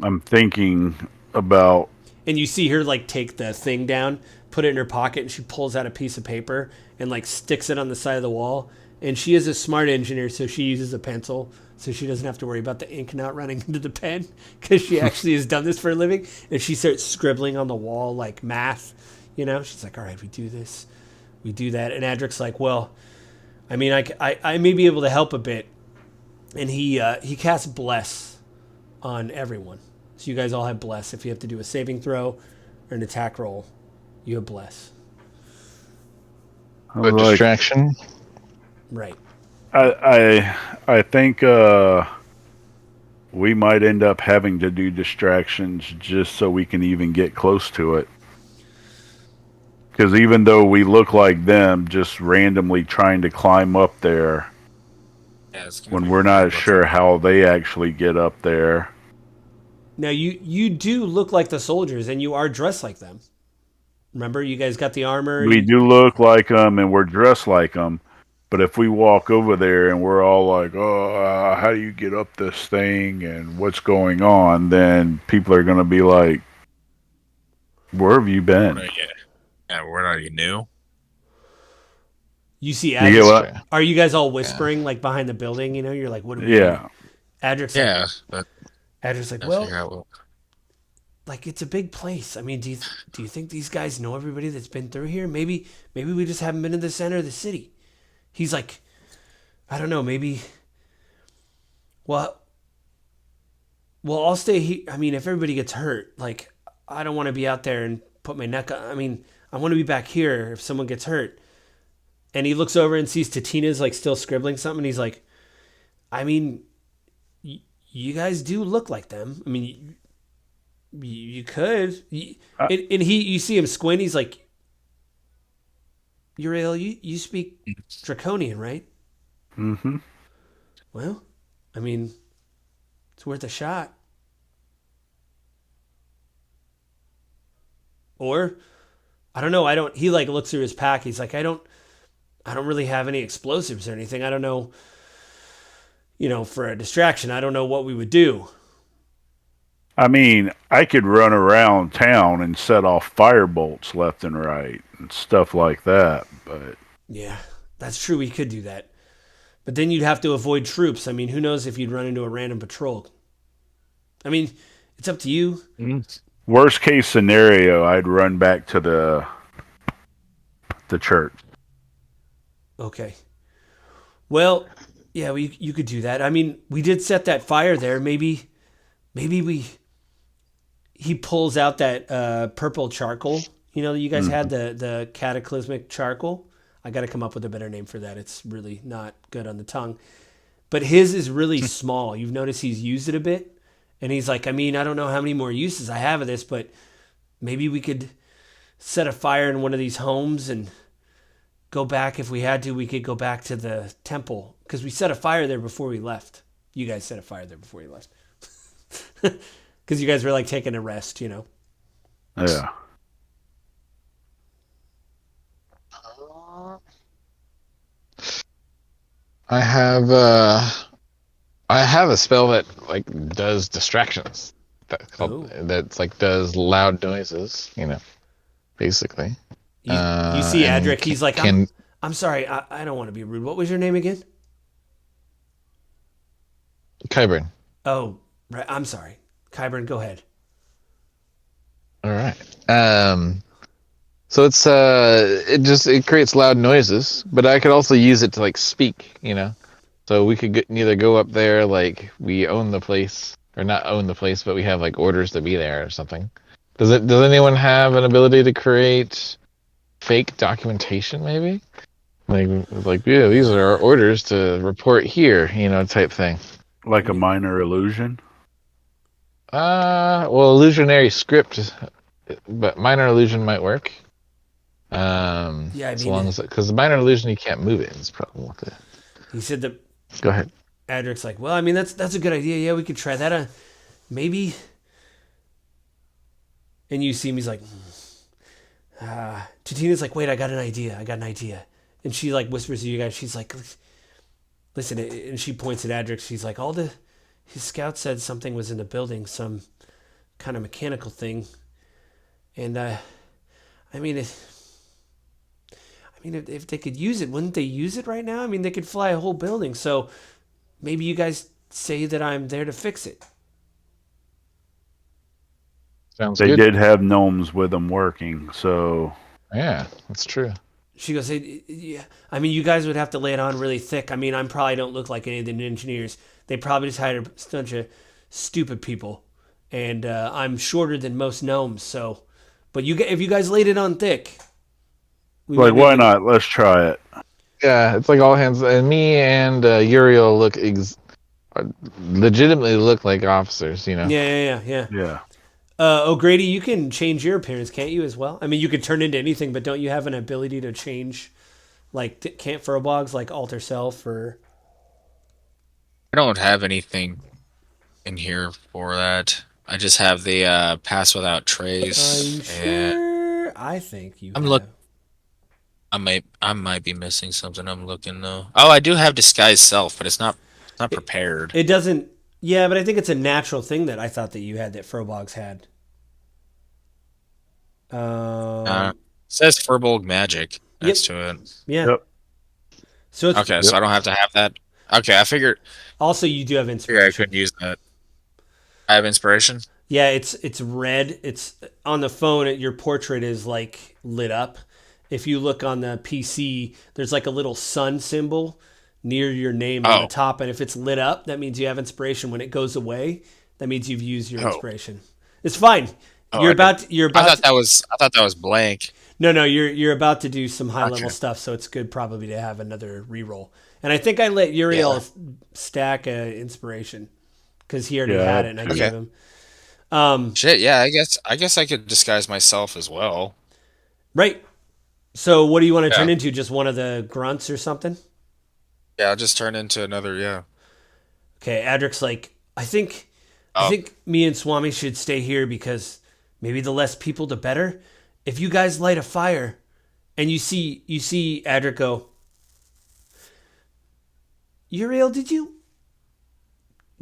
S4: I'm thinking about...
S1: And you see her, like, take the thing down, put it in her pocket, and she pulls out a piece of paper and, like, sticks it on the side of the wall. And she is a smart engineer, so she uses a pencil, so she doesn't have to worry about the ink not running into the pen, because she actually has done this for a living. And she starts scribbling on the wall, like, math, She's like, all right, we do this, we do that. And Adric's like, well, I mean, I may be able to help a bit. And he casts Bless on everyone. So you guys all have Bless. If you have to do a saving throw or an attack roll, you have Bless.
S5: But distraction?
S1: Right.
S4: I think we might end up having to do distractions just so we can even get close to it. Because even though we look like them, just randomly trying to climb up there, when we're not sure how they actually get up there.
S1: Now, you do look like the soldiers, and you are dressed like them. Remember, you guys got the armor.
S4: We do look like them, and we're dressed like them. But if we walk over there and we're all like, oh, how do you get up this thing and what's going on, then people are going to be like, where have you been?
S2: Yeah, where are you new?
S1: You see
S4: Adric.
S1: Adric. Are you guys all whispering, like, behind the building? You're like, what are we doing? Adric's
S2: yeah.
S1: Like, Adric's like, well, like, it's a big place. I mean, do you think these guys know everybody that's been through here? Maybe we just haven't been in the center of the city. He's like, I don't know, maybe. Well, Well, I'll stay here. I mean, if everybody gets hurt, like, I don't want to be out there and put my neck on. I mean, I want to be back here if someone gets hurt. And he looks over and sees Tatina's like still scribbling something. And he's like, I mean, you guys do look like them. I mean, you could. And you see him squint. He's like, Uriel, you speak Draconian, right?
S4: Mm-hmm.
S1: Well, I mean, it's worth a shot. Or, I don't know. He like looks through his pack. He's like, I don't really have any explosives or anything. I don't know, for a distraction. I don't know what we would do.
S4: I mean, I could run around town and set off fire bolts left and right and stuff like that, but
S1: Yeah, that's true. We could do that. But then you'd have to avoid troops. I mean, who knows if you'd run into a random patrol. I mean, it's up to you.
S4: worst case scenario, I'd run back to the church.
S1: Okay. Well, yeah, you could do that. I mean, we did set that fire there. Maybe he pulls out that purple charcoal. You guys had the cataclysmic charcoal. I got to come up with a better name for that. It's really not good on the tongue. But his is really small. You've noticed he's used it a bit. And he's like, I mean, I don't know how many more uses I have of this, but maybe we could set a fire in one of these homes and go back. If we had to, we could go back to the temple. Because we set a fire there before we left. You guys set a fire there before you left. Because you guys were like taking a rest,
S4: Yeah.
S5: I have a spell that like does distractions. That's like does loud noises. Basically.
S1: You see
S5: and
S1: Adric. He's like, I'm sorry. I don't want to be rude. What was your name again?
S5: Kyburn.
S1: Oh, right. I'm sorry. Kyburn, go ahead.
S5: All right. So it's it creates loud noises, but I could also use it to like speak, So we could either go up there like we own the place, or not own the place, but we have like orders to be there or something. Does anyone have an ability to create fake documentation maybe? Like yeah, these are our orders to report here, type thing.
S4: Like a minor illusion?
S5: Well, illusionary script, but minor illusion might work. As long as because the minor illusion you can't move it. Is the problem with it.
S1: He said that.
S5: Go ahead.
S1: Adric's like, well, I mean, that's a good idea. Yeah, we could try that. Maybe. And you see him. He's like, Tatina's like, wait, I got an idea. And she like whispers to you guys. She's like, listen, and she points at Adric. She's like, his scout said something was in the building, some kind of mechanical thing. And I mean, if they could use it, wouldn't they use it right now? I mean, they could fly a whole building. So maybe you guys say that I'm there to fix it.
S5: Sounds
S4: They
S5: good.
S4: did have gnomes with them working, so
S5: Yeah, that's true.
S1: She goes, yeah. I mean, you guys would have to lay it on really thick. I mean, I probably don't look like any of the engineers. They probably just hired a bunch of stupid people. And I'm shorter than most gnomes, so... But if you guys laid it on thick...
S4: like, why not? Let's try it.
S5: Yeah, it's like all hands. And me and Uriel legitimately look like officers,
S1: Yeah.
S4: Yeah.
S1: O'Grady, you can change your appearance, can't you, as well? I mean, you could turn into anything, but don't you have an ability to change, like, can't furbolgs, like alter self, or...
S2: I don't have anything in here for that. I just have the pass without trace.
S1: Are you sure? I think you
S2: I'm I might be missing something. I'm looking though. Oh, I do have disguise self, but it's not prepared.
S1: It doesn't... Yeah, but I think it's a natural thing that I thought that you had, that furbolgs had.
S2: It says Furbolg magic next to it.
S1: Yeah.
S4: Yep.
S1: So it's,
S2: Okay, so I don't have to have that. Okay, I figured.
S1: Also, you do have
S2: I
S1: inspiration.
S2: couldn't use that. I have inspiration.
S1: Yeah, it's red. It's on the phone. Your portrait is like lit up. If you look on the PC, there's like a little sun symbol near your name on the top, and if it's lit up, that means you have inspiration. When it goes away, That means you've used your
S2: Oh.
S1: inspiration. It's fine.
S2: Oh,
S1: You're
S2: I
S1: about. You're about.
S2: I thought that was blank.
S1: No. You're about to do some high level
S2: Gotcha.
S1: stuff, so it's good probably to have another reroll. And I think I let Uriel stack inspiration because he already had it, and I
S2: Okay.
S1: gave him.
S2: Shit, yeah, I guess I could disguise myself as well.
S1: Right. So what do you want to turn
S2: Yeah.
S1: into? Just one of the grunts or something?
S2: Yeah, I'll just turn into another, yeah.
S1: Okay, Adric's like, I think
S2: Oh.
S1: me and Swami should stay here because maybe the less people the better. If you guys light a fire and you see Adric go, Uriel, do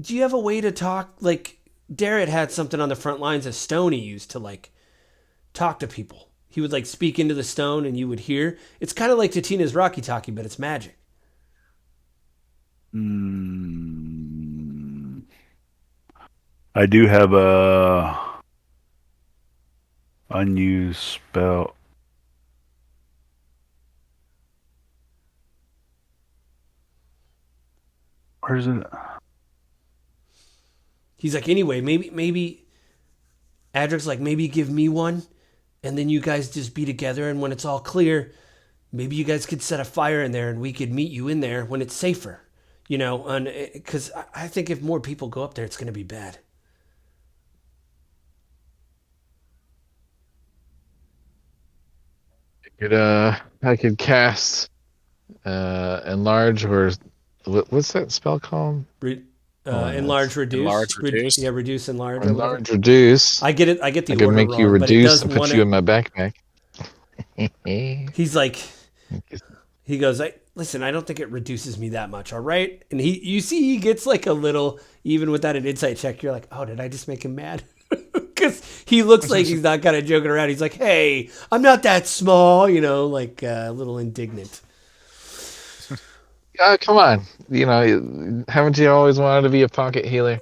S1: you have a way to talk? Like Darrett had something on the front lines of stone he used to like talk to people. He would like speak into the stone and you would hear. It's kind of like Tatina's Rocky Talkie, but it's magic.
S4: I do have a unused spell. Where is it?
S1: He's like, anyway, maybe Adric's like, maybe give me one, and then you guys just be together, and when it's all clear, maybe you guys could set a fire in there, and we could meet you in there when it's safer, and because I think if more people go up there, it's going to be bad.
S5: I could cast enlarge or what's that spell called?
S1: Enlarge, reduce.
S2: Enlarge, reduce?
S1: Yeah, reduce, enlarge. or whatever.
S5: Enlarge, reduce.
S1: I get it. I get the
S5: I could
S1: order
S5: make you
S1: wrong, but it
S5: reduce
S1: does
S5: and put
S1: want
S5: you in my backpack.
S1: He's like, he goes, listen, I don't think it reduces me that much, all right? And you see, he gets like a little, even without an insight check, you're like, oh, did I just make him mad? Because he looks like he's not kind of joking around. He's like, hey, I'm not that small, like a little indignant.
S5: Come on, haven't you always wanted to be a pocket healer?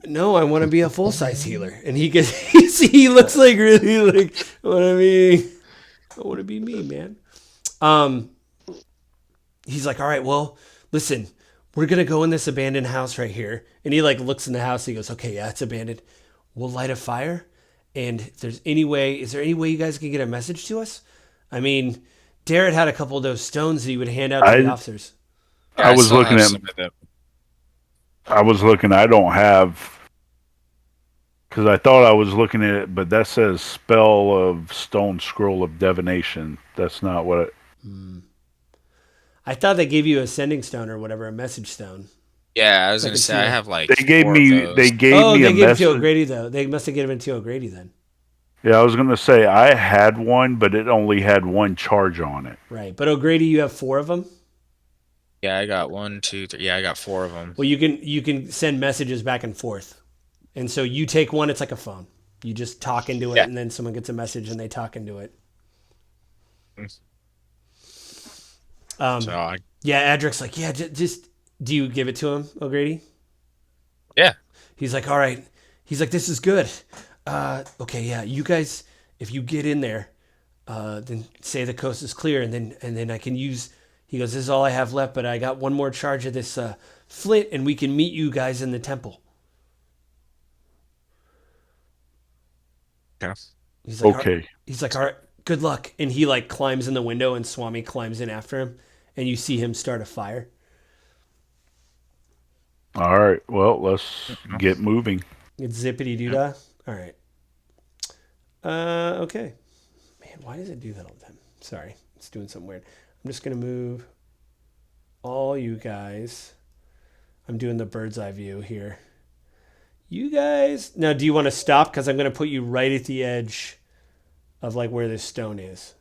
S1: No, I want to be a full size healer. And he gets, he looks like really like, I want to be me, man. He's like, all right, well, listen, we're going to go in this abandoned house right here. And he like looks in the house. And he goes, okay, yeah, it's abandoned. We'll light a fire. And if there's is there any way you guys can get a message to us? I mean, Darrett had a couple of those stones that he would hand out to the officers.
S2: Yeah,
S4: I was
S2: still
S4: looking
S2: have
S4: at.
S2: some of them.
S4: I don't have. Because I thought I was looking at it, but that says spell of stone scroll of divination. That's not what it.
S1: I thought they gave you a sending stone or whatever, a message stone.
S2: Yeah, I was
S1: I
S2: going
S1: can
S2: to
S1: see
S2: say I
S1: that.
S2: have like
S4: They gave
S2: 4 of
S4: me.
S2: those.
S4: They gave
S1: Oh,
S4: me
S1: they
S4: a
S1: gave it to
S4: message.
S1: O'Grady, though. They must have given it to O'Grady then.
S4: Yeah, I was going to say I had one, but it only had one charge on it.
S1: Right. But O'Grady, you have 4 of them?
S2: Yeah, I got 1, 2, 3. Yeah, I got 4 of them.
S1: Well, you can send messages back and forth. And so you take one, it's like a phone. You just talk into it,
S2: Yeah.
S1: and then someone gets a message, and they talk into it.
S2: So
S1: Yeah, Adric's like, yeah, just do you give it to him, O'Grady?
S2: yeah.
S1: He's like, all right. He's like, this is good. Okay, yeah, you guys, if you get in there, then say the coast is clear, and then I can use. He goes, this is all I have left, but I got one more charge of this flint, and we can meet you guys in the temple.
S2: Okay.
S1: He's like,
S4: Okay.
S1: He's like, all right, good luck. And he like climbs in the window, and Swami climbs in after him, and you see him start a fire.
S4: All right. Well, let's get moving.
S1: It's zippity doo dah. All right. Okay. Man, why does it do that all the time? Sorry, it's doing something weird. I'm just gonna move all you guys. I'm doing the bird's eye view here. You guys, now do you want to stop? Because I'm gonna put you right at the edge of like where this stone is.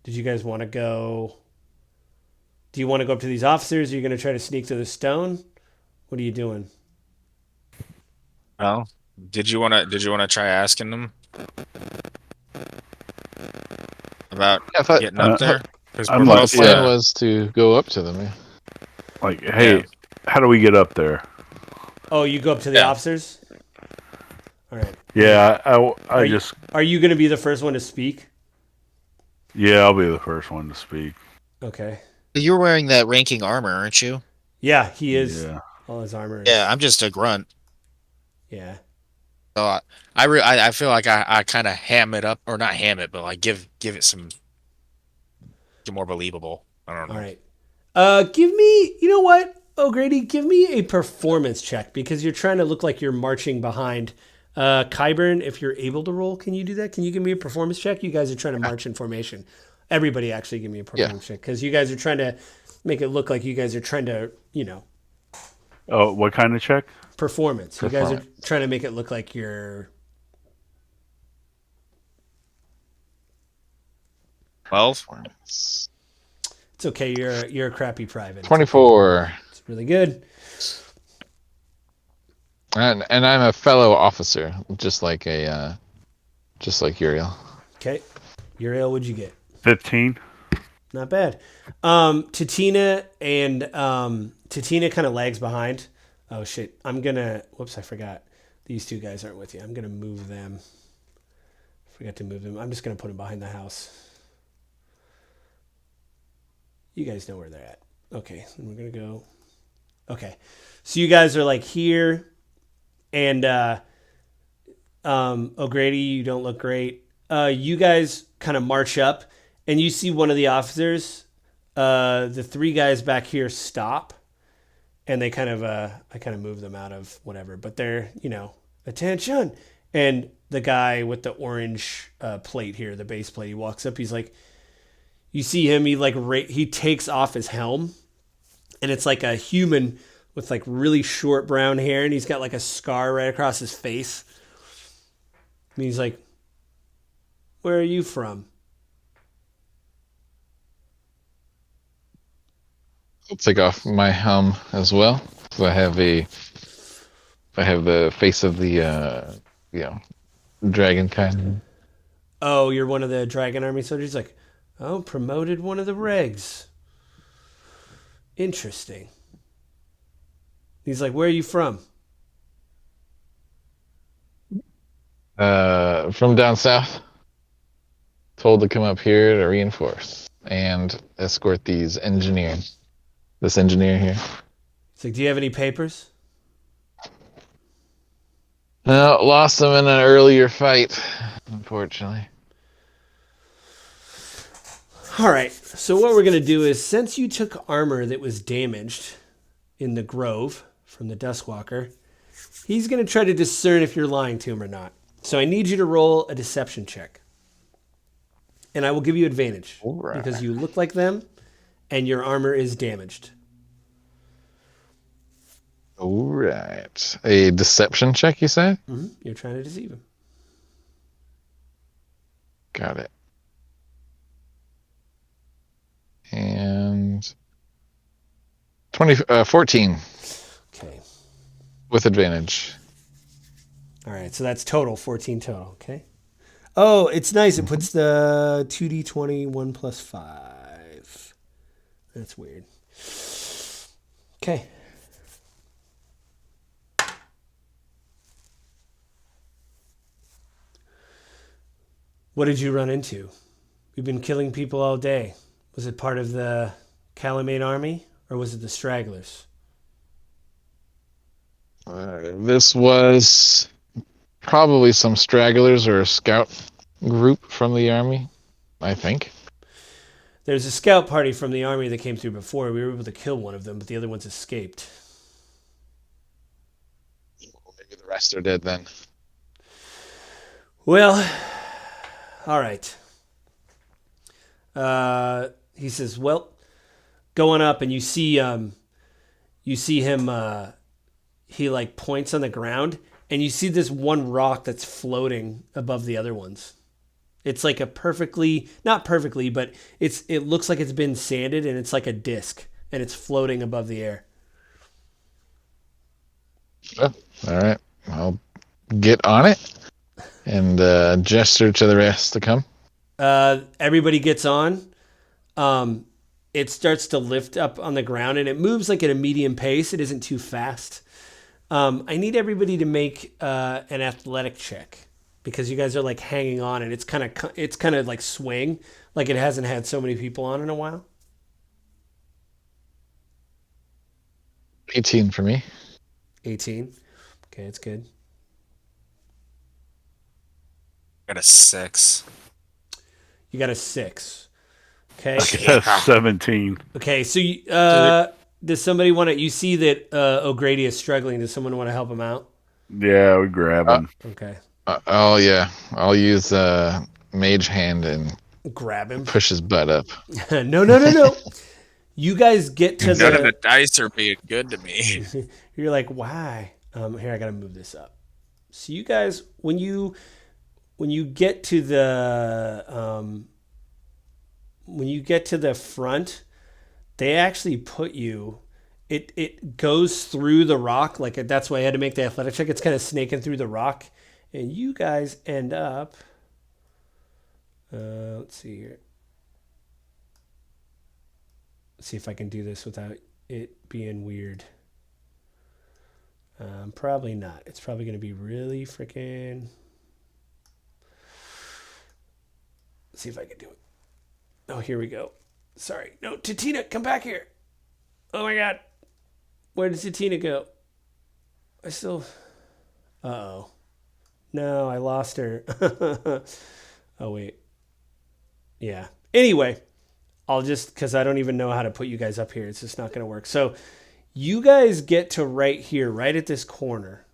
S1: Did you guys want to go? Do you want to go up to these officers? Or are you gonna try to sneak to the stone? What are you doing?
S2: Well, did you want to try asking them about
S5: I thought
S2: getting up there? Because
S4: I'm
S2: we're
S4: like,
S5: the
S2: both,
S5: plan was to go up to them. Yeah.
S4: Like, hey,
S2: Yeah.
S4: how do we get up there?
S1: Oh, you go up to the
S2: Yeah.
S1: officers? All right.
S4: Yeah, I
S1: Are you-
S4: just.
S1: Are you going to be the first one to speak?
S4: Yeah, I'll be the first one to speak.
S1: Okay.
S2: You're wearing that ranking armor, aren't you?
S1: Yeah, he is
S4: Yeah.
S1: All his armor is.
S2: Yeah, I'm just a grunt.
S1: Yeah.
S2: So I feel like I kind of ham it up, or not ham it, but like give it some get more believable. I don't know.
S1: All right. Give me, you know what, O'Grady, give me a performance check because you're trying to look like you're marching behind. Kyburn, if you're able to roll, can you do that? Can you give me a performance check? You guys are trying to march in formation. Everybody actually give me a performance check because you guys are trying to make it look like you guys are trying to,
S4: Oh, what kind of check?
S1: performance. You guys are trying to make it look like you're
S2: 12.
S1: It's okay. You're a crappy private.
S5: 24.
S1: It's really good.
S5: And I'm a fellow officer, just like Uriel.
S1: Okay. Uriel, what'd you get?
S4: 15.
S1: Not bad. Tatina kind of lags behind. Oh shit. Whoops, I forgot. These two guys aren't with you. I'm gonna move them. Forgot to move them. I'm just gonna put them behind the house. You guys know where they're at. Okay, and we're gonna go. Okay. So you guys are like here, and O'Grady, you don't look great. You guys kind of march up, and you see one of the officers. The three guys back here stop, and they kind of I kind of move them out of whatever, but they're attention. And the guy with the orange plate here, the base plate, he walks up. He's like, you see him. He takes off his helm, and it's like a human with like really short brown hair, and he's got like a scar right across his face. And he's like, "Where are you from?"
S5: I'll take off my helm as well. So I have the face of the dragon kind.
S1: Oh, you're one of the Dragon Army soldiers? He's like, oh, promoted one of the regs. Interesting. He's like, where are you from?
S5: From down south. Told to come up here to reinforce and escort these engineers. This engineer here.
S1: He's like, do you have any papers?
S5: No, lost them in an earlier fight, unfortunately.
S1: All right. So what we're going to do is, since you took armor that was damaged in the Grove from the Duskwalker, he's going to try to discern if you're lying to him or not. So I need you to roll a deception check. And I will give you advantage because you look like them and your armor is damaged.
S5: All right. A deception check, you say?
S1: Mm-hmm. You're trying to deceive him.
S5: Got it. And 14
S1: Okay.
S5: with advantage.
S1: All right. So that's total, 14 total. Okay. Oh, it's nice. It puts the 2d20 1 plus 5. That's weird. Okay. What did you run into? We've been killing people all day. Was it part of the Calamate army, or was it the stragglers?
S5: This was probably some stragglers or a scout group from the army, I think.
S1: There's a scout party from the army that came through before. We were able to kill one of them, but the other ones escaped.
S5: Maybe the rest are dead then.
S1: Well, all right. He says, well, going up, and you see him, he like points on the ground, and you see this one rock that's floating above the other ones. It's like not perfectly, but it looks like it's been sanded, and it's like a disc, and it's floating above the air.
S5: Oh, all right. I'll get on it and gesture to the rest to come.
S1: Everybody gets on. It starts to lift up on the ground, and it moves like at a medium pace. It isn't too fast. I need everybody to make an athletic check because you guys are like hanging on, and it's kind of like swing, like it hasn't had so many people on in a while.
S5: 18 for me.
S1: 18. Okay, it's good.
S2: Got a 6.
S1: You got a 6. Okay.
S4: Okay, 17.
S1: Okay, so does somebody want to... You see that O'Grady is struggling. Does someone want to help him out?
S4: Yeah, we grab him.
S1: Okay.
S5: Oh yeah, I'll use mage hand and
S1: Grab him.
S5: push his butt up.
S1: No. You guys get to
S2: None of the dice are being good to me.
S1: You're like, why? Here, I gotta move this up. So you guys, when you get to the front, they actually put you. It goes through the rock, like that's why I had to make the athletic check. It's kind of snaking through the rock, and you guys end up. Let's see here. Let's see if I can do this without it being weird. Probably not. It's probably going to be really freaking... Let's see if I can do it. Oh, here we go. Sorry. No, Titina, come back here. Oh my God. Where did Titina go? I still... Uh-oh. No, I lost her. Oh, wait. Yeah. Anyway, I'll just... Because I don't even know how to put you guys up here. It's just not going to work. So... You guys get to right here, right at this corner.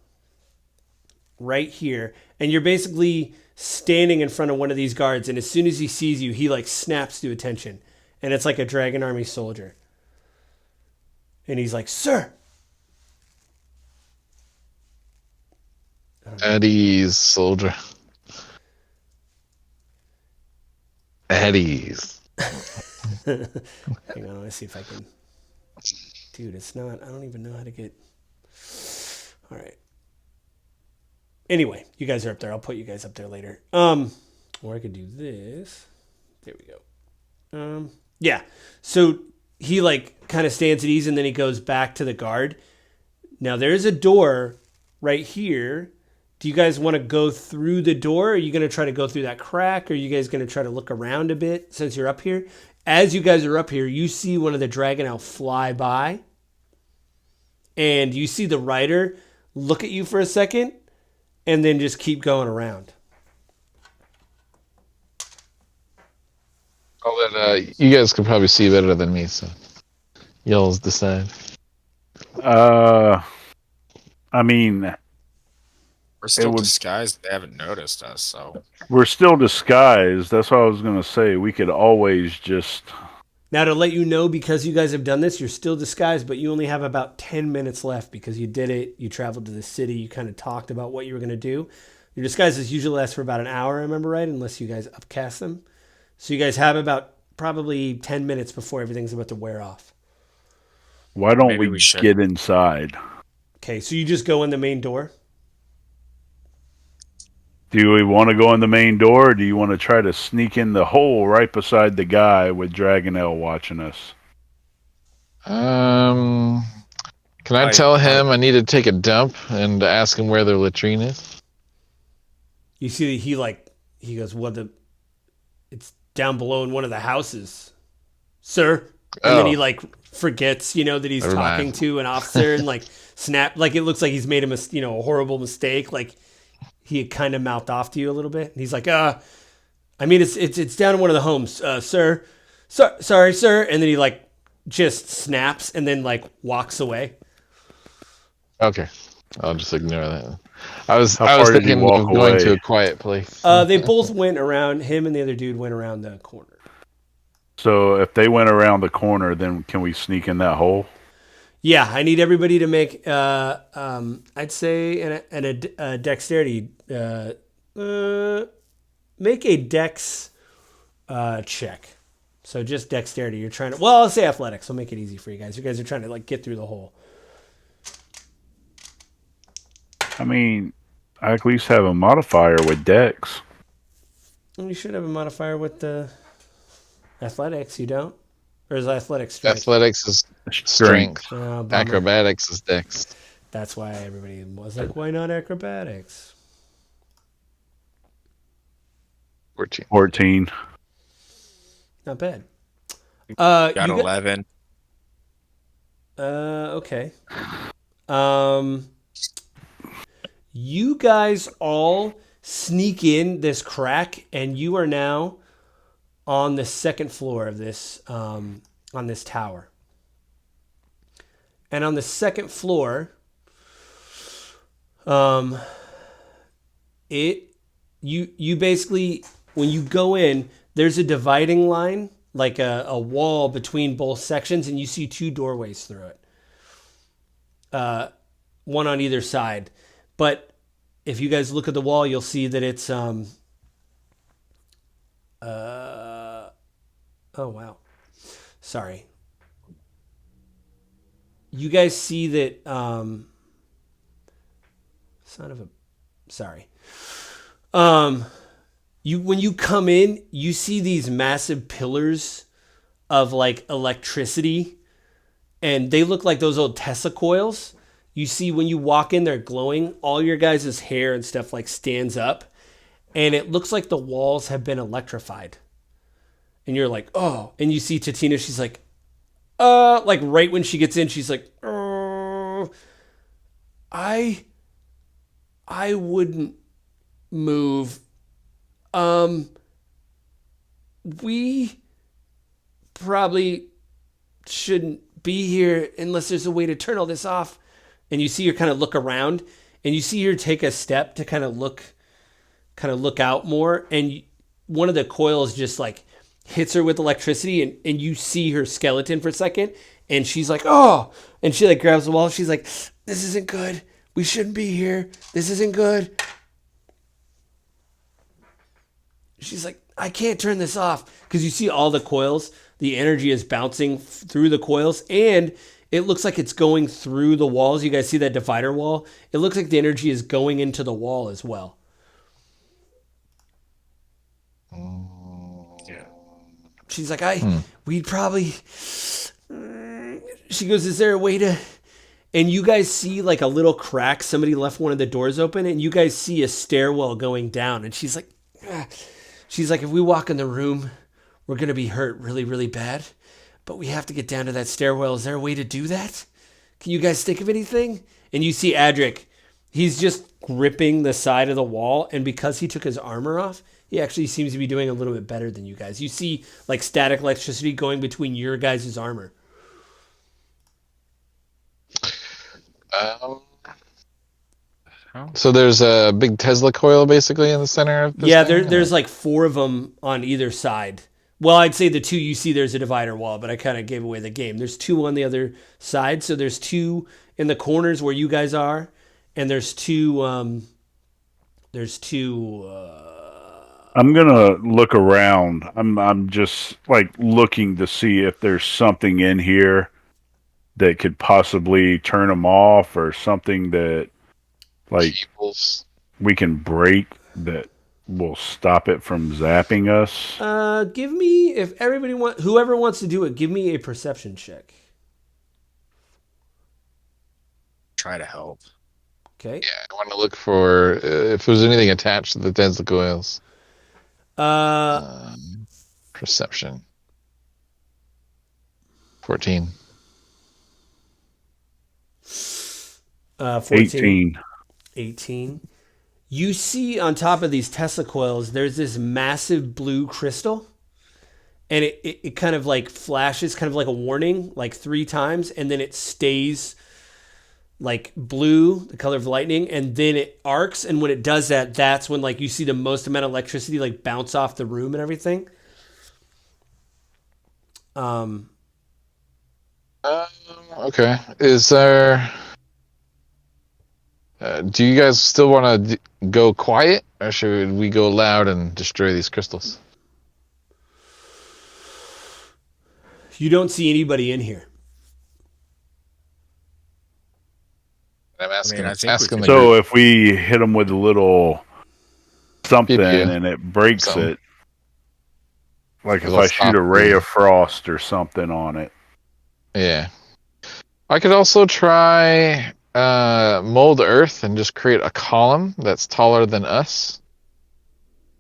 S1: Right here. And you're basically standing in front of one of these guards. And as soon as he sees you, he like snaps to attention. And it's like a Dragon Army soldier. And he's like, "Sir."
S5: At ease, soldier. At ease.
S1: Hang on, let's see if I can... Dude, it's not... I don't even know how to get... All right. Anyway, you guys are up there. I'll put you guys up there later. Or I could do this. There we go. Yeah. So he like kind of stands at ease and then he goes back to the guard. Now there's a door right here. Do you guys want to go through the door? Or are you going to try to go through that crack? Or are you guys going to try to look around a bit since you're up here? As you guys are up here, you see one of the Dragon Elf fly by. And you see the rider look at you for a second and then just keep going around.
S5: I'll let you guys can probably see better than me, so y'all's decide.
S4: I mean,
S2: We're still
S4: would-
S2: disguised. They haven't noticed us, so
S4: we're still disguised. That's what I was going to say. We could always just...
S1: Now, to let you know, because you guys have done this, you're still disguised, but you only have about 10 minutes left because you did it. You traveled to the city. You kind of talked about what you were going to do. Your disguises usually last for about an hour, I remember right, unless you guys upcast them. So you guys have about probably 10 minutes before everything's about to wear off.
S4: Why don't
S2: Maybe
S4: we
S2: we should.
S4: get inside?
S1: Okay, so you just go in the main door.
S4: Do we want to go in the main door, or do you want to try to sneak in the hole right beside the guy with Dragonelle watching us?
S5: Can I tell him I need to take a dump and ask him where the latrine is?
S1: You see that he goes, "What the? It's down below in one of the houses, sir." And then he like forgets, that he's
S5: Never
S1: talking
S5: mind.
S1: to an officer and like it looks like he's made a a horrible mistake. Like he had kind of mouthed off to you a little bit. And he's like, I mean, it's down in one of the homes, sir. Sorry, sir. And then he like just snaps and then like walks away.
S5: Okay, I'll just ignore that. I was
S4: How far did he
S5: thinking
S4: walk
S5: of going
S4: away?
S5: to a quiet place.
S1: They both went around. Him and the other dude went around the corner.
S4: So if they went around the corner, then can we sneak in that hole?
S1: Yeah, I need everybody to make, I'd say, a dexterity. Make a dex check. So just dexterity. You're trying to. Well, I'll say athletics. I'll make it easy for you guys. You guys are trying to like get through the hole.
S4: I mean, I at least have a modifier with Dex.
S1: You should have a modifier with the athletics. You don't, or is athletics strength?
S5: Athletics is strength.
S1: Oh, bummer.
S5: Acrobatics is dex.
S1: That's why everybody was like, "Why not acrobatics?"
S5: 14.
S1: Not bad.
S2: got
S1: you
S2: 11.
S1: Okay. You guys all sneak in this crack, and you are now on the second floor of this on this tower. And on the second floor, you basically, when you go in, there's a dividing line, like a wall between both sections, and you see two doorways through it. One on either side. But if you guys look at the wall, you'll see that it's oh wow. Sorry. You guys see that sorry. When you come in, you see these massive pillars of like electricity, and they look like those old Tesla coils. You see when you walk in, they're glowing. All your guys' hair and stuff like stands up, and it looks like the walls have been electrified. And you're like, oh, and you see Tatina, she's like, like right when she gets in, she's like, I wouldn't move. We probably shouldn't be here unless there's a way to turn all this off. And you see her kind of look around, and you see her take a step to kind of look out more. And one of the coils just like hits her with electricity, and you see her skeleton for a second, and she's like, oh, and she like grabs the wall. She's like, this isn't good. We shouldn't be here. This isn't good. She's like, I can't turn this off, because you see all the coils. The energy is bouncing through the coils, and it looks like it's going through the walls. You guys see that divider wall? It looks like the energy is going into the wall as well.
S2: Yeah.
S1: She's like, we'd probably... She goes, is there a way to... And you guys see like a little crack. Somebody left one of the doors open, and you guys see a stairwell going down. And she's like, if we walk in the room, we're going to be hurt really, really bad. But we have to get down to that stairwell. Is there a way to do that? Can you guys think of anything? And you see Adric. He's just gripping the side of the wall. And because he took his armor off, he actually seems to be doing a little bit better than you guys. You see like static electricity going between your guys' armor.
S5: So there's a big Tesla coil basically in the center of this thing?
S1: There's like 4 of them on either side. Well, I'd say the 2 you see, there's a divider wall, but I kind of gave away the game. There's 2 on the other side. So there's 2 in the corners where you guys are, and there's 2. I'm
S4: gonna look around. I'm just like looking to see if there's something in here that could possibly turn them off, or something that like
S5: Cables.
S4: we can break that will stop it from zapping us.
S1: Give me, if whoever wants to do it, give me a perception check.
S2: Try to help.
S1: Okay.
S5: Yeah, I want to look for if there's anything attached to the Tesla coils. Perception. 14.
S1: 14. 18. You see on top of these Tesla coils, there's this massive blue crystal, and it kind of like flashes, kind of like a warning, like 3 times, and then it stays like blue, the color of lightning, and then it arcs, and when it does that, that's when like you see the most amount of electricity like bounce off the room and everything.
S5: Okay. Is there... do you guys still want to go quiet, or should we go loud and destroy these crystals?
S1: You don't see anybody in here.
S5: I'm asking.
S2: I think
S5: asking
S2: we
S5: the
S2: could-
S5: group.
S4: So if we hit them with a little something
S5: Yeah.
S4: and it breaks
S5: Something.
S4: it, like if
S5: It'll
S4: I
S5: stop
S4: shoot a ray
S5: the-
S4: of frost or something on it.
S5: Yeah. I could also try mold earth and just create a column that's taller than us.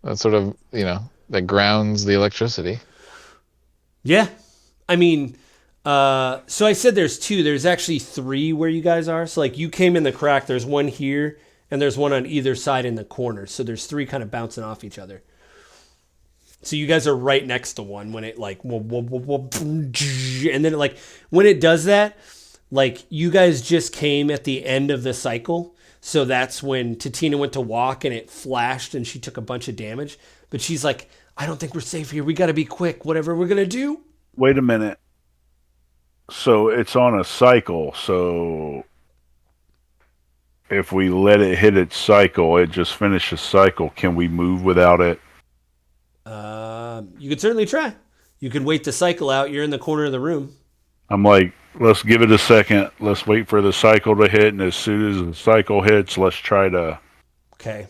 S5: That sort of, that grounds the electricity.
S1: Yeah. I mean, so I said there's 2. There's actually 3 where you guys are. So like you came in the crack. There's one here, and there's one on either side in the corner. So there's 3 kind of bouncing off each other. So you guys are right next to one when it like, and then it, like when it does that, like you guys just came at the end of the cycle. So that's when Tatina went to walk and it flashed and she took a bunch of damage. But she's like, I don't think we're safe here. We got to be quick. Whatever we're going to do.
S4: Wait a minute. So it's on a cycle. So if we let it hit its cycle, it just finishes cycle. Can we move without it?
S1: You could certainly try. You can wait the cycle out. You're in the corner of the room.
S4: I'm like, let's give it a second. Let's wait for the cycle to hit. And as soon as the cycle hits, let's try to.
S1: Okay.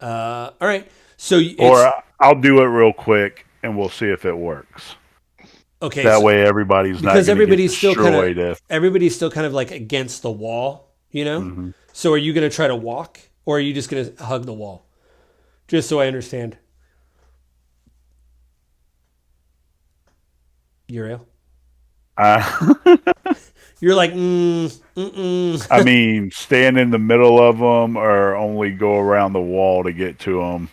S1: All right. So
S4: Or I'll do it real quick and we'll see if it works.
S1: Okay.
S4: That way everybody's not
S1: because
S4: gonna
S1: everybody's
S4: get
S1: still kind
S4: destroyed
S1: of everybody's still kind of like against the wall, you know?
S4: Mm-hmm.
S1: So are you going to try to walk or are you just going to hug the wall? Just so I understand. Uriel? You're like,
S4: I mean, stand in the middle of them or only go around the wall to get to them.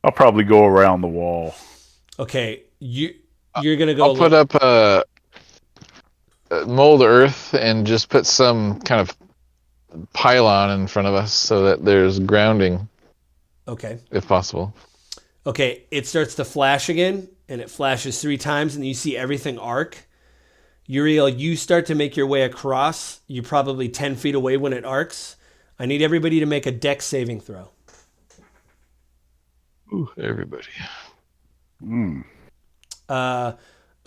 S4: I'll probably go around the wall.
S1: Okay, you're gonna go.
S5: I'll put up mold earth and just put some kind of pylon in front of us so that there's grounding.
S1: Okay.
S5: If possible.
S1: Okay, it starts to flash again, and it flashes 3 times, and you see everything arc. Uriel, you start to make your way across. You're probably 10 feet away when it arcs. I need everybody to make a dex saving throw.
S5: Ooh, everybody.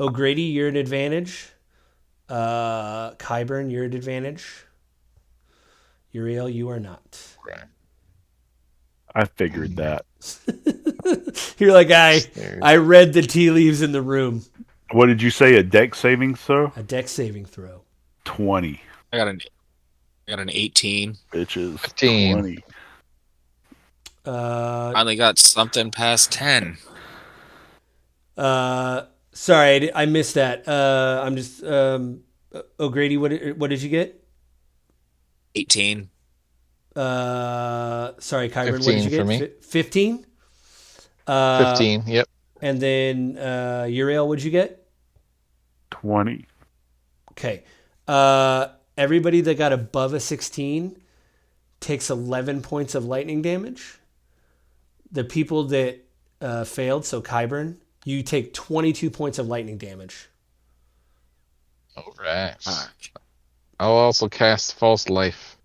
S1: O'Grady, you're at advantage. Kyburn, you're at advantage. Uriel, you are not.
S5: Right.
S4: I figured that.
S1: You're like, I read the tea leaves in the room.
S4: What did you say? A dex saving throw?
S1: A dex saving throw.
S4: 20.
S2: I got an 18.
S4: Bitches.
S5: 15.
S4: 20.
S2: Finally got something past 10.
S1: Sorry, I missed that. I'm just O'Grady. What did you get?
S2: 18.
S1: Sorry, Kyron. What did you
S5: 15
S1: get?
S5: for me.
S1: 15.
S5: 15. Yep.
S1: And then Uriel, what'd you get?
S4: 20.
S1: Okay. Everybody that got above a 16 takes 11 points of lightning damage. The people that failed, so Kyburn, you take 22 points of lightning damage.
S5: All right. I'll also cast False Life.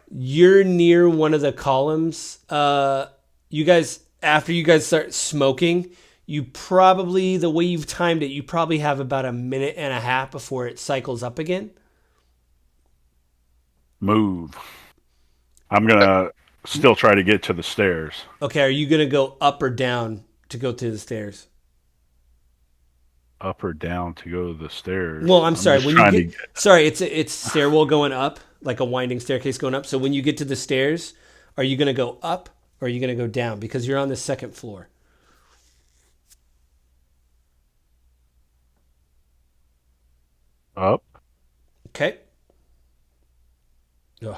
S1: You're near one of the columns. You guys, after you guys start smoking, you probably, the way you've timed it, you probably have about a minute and a half before it cycles up again.
S4: Move. I'm going to still try to get to the stairs.
S1: Okay, are you going to go up or down to go to the stairs?
S4: Up or down to go to the stairs.
S1: Well, I'm sorry. When you get, sorry, it's stairwell going up, like a winding staircase going up. So when you get to the stairs, are you going to go up or are you going to go down? Because you're on the 2nd floor.
S4: Up.
S1: Okay. Ugh.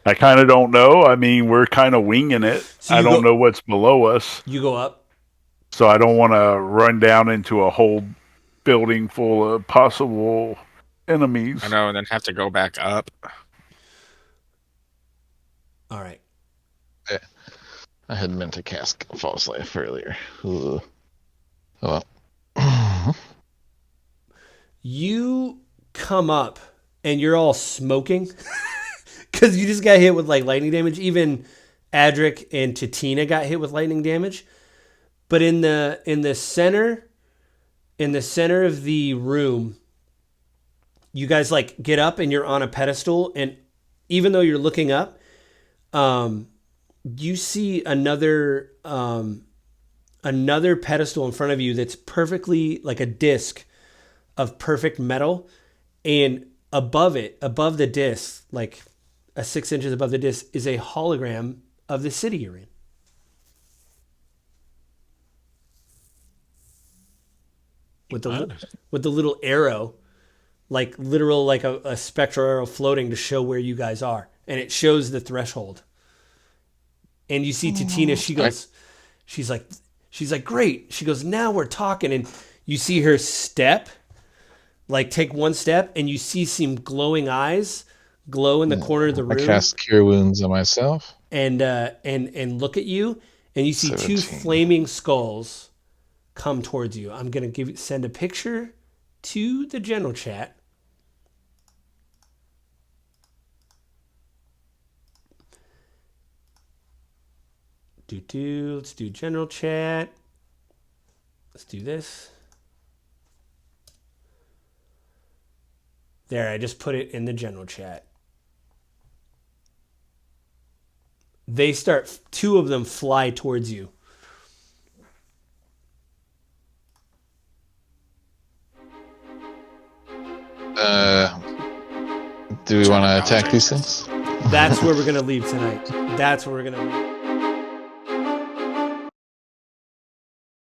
S4: I kind of don't know. I mean, we're kind of winging it.
S1: So
S4: I don't know what's below us.
S1: You go up.
S4: So I don't want to run down into a whole building full of possible enemies.
S2: I know, and then have to go back up.
S1: All right.
S5: Yeah. I had meant to cast False Life earlier. Ugh. Oh well.
S1: You come up and you're all smoking because you just got hit with like lightning damage. Even Adric and Tatina got hit with lightning damage. But in the center of the room, you guys like get up and you're on a pedestal, and even though you're looking up, you see another pedestal in front of you that's perfectly like a disc of perfect metal, and above the disc, like 6 inches above the disc, is a hologram of the city you're in. With the little arrow like literal, like a spectral arrow floating to show where you guys are, and it shows the threshold. And you see Titina, she's like, great. She goes, now we're talking, and you see her step, like take one step, and you see some glowing eyes glow in the corner of the room.
S5: I cast Cure Wounds on myself.
S1: And look at you, and you see
S5: 17.
S1: two flaming skulls come towards you. I'm gonna send a picture to the general chat. Let's do general chat. Let's do this. There, I just put it in the general chat. They start, two of them fly towards you.
S5: Do we want to attack these things?
S1: That's where we're going to leave tonight. That's where we're going to leave.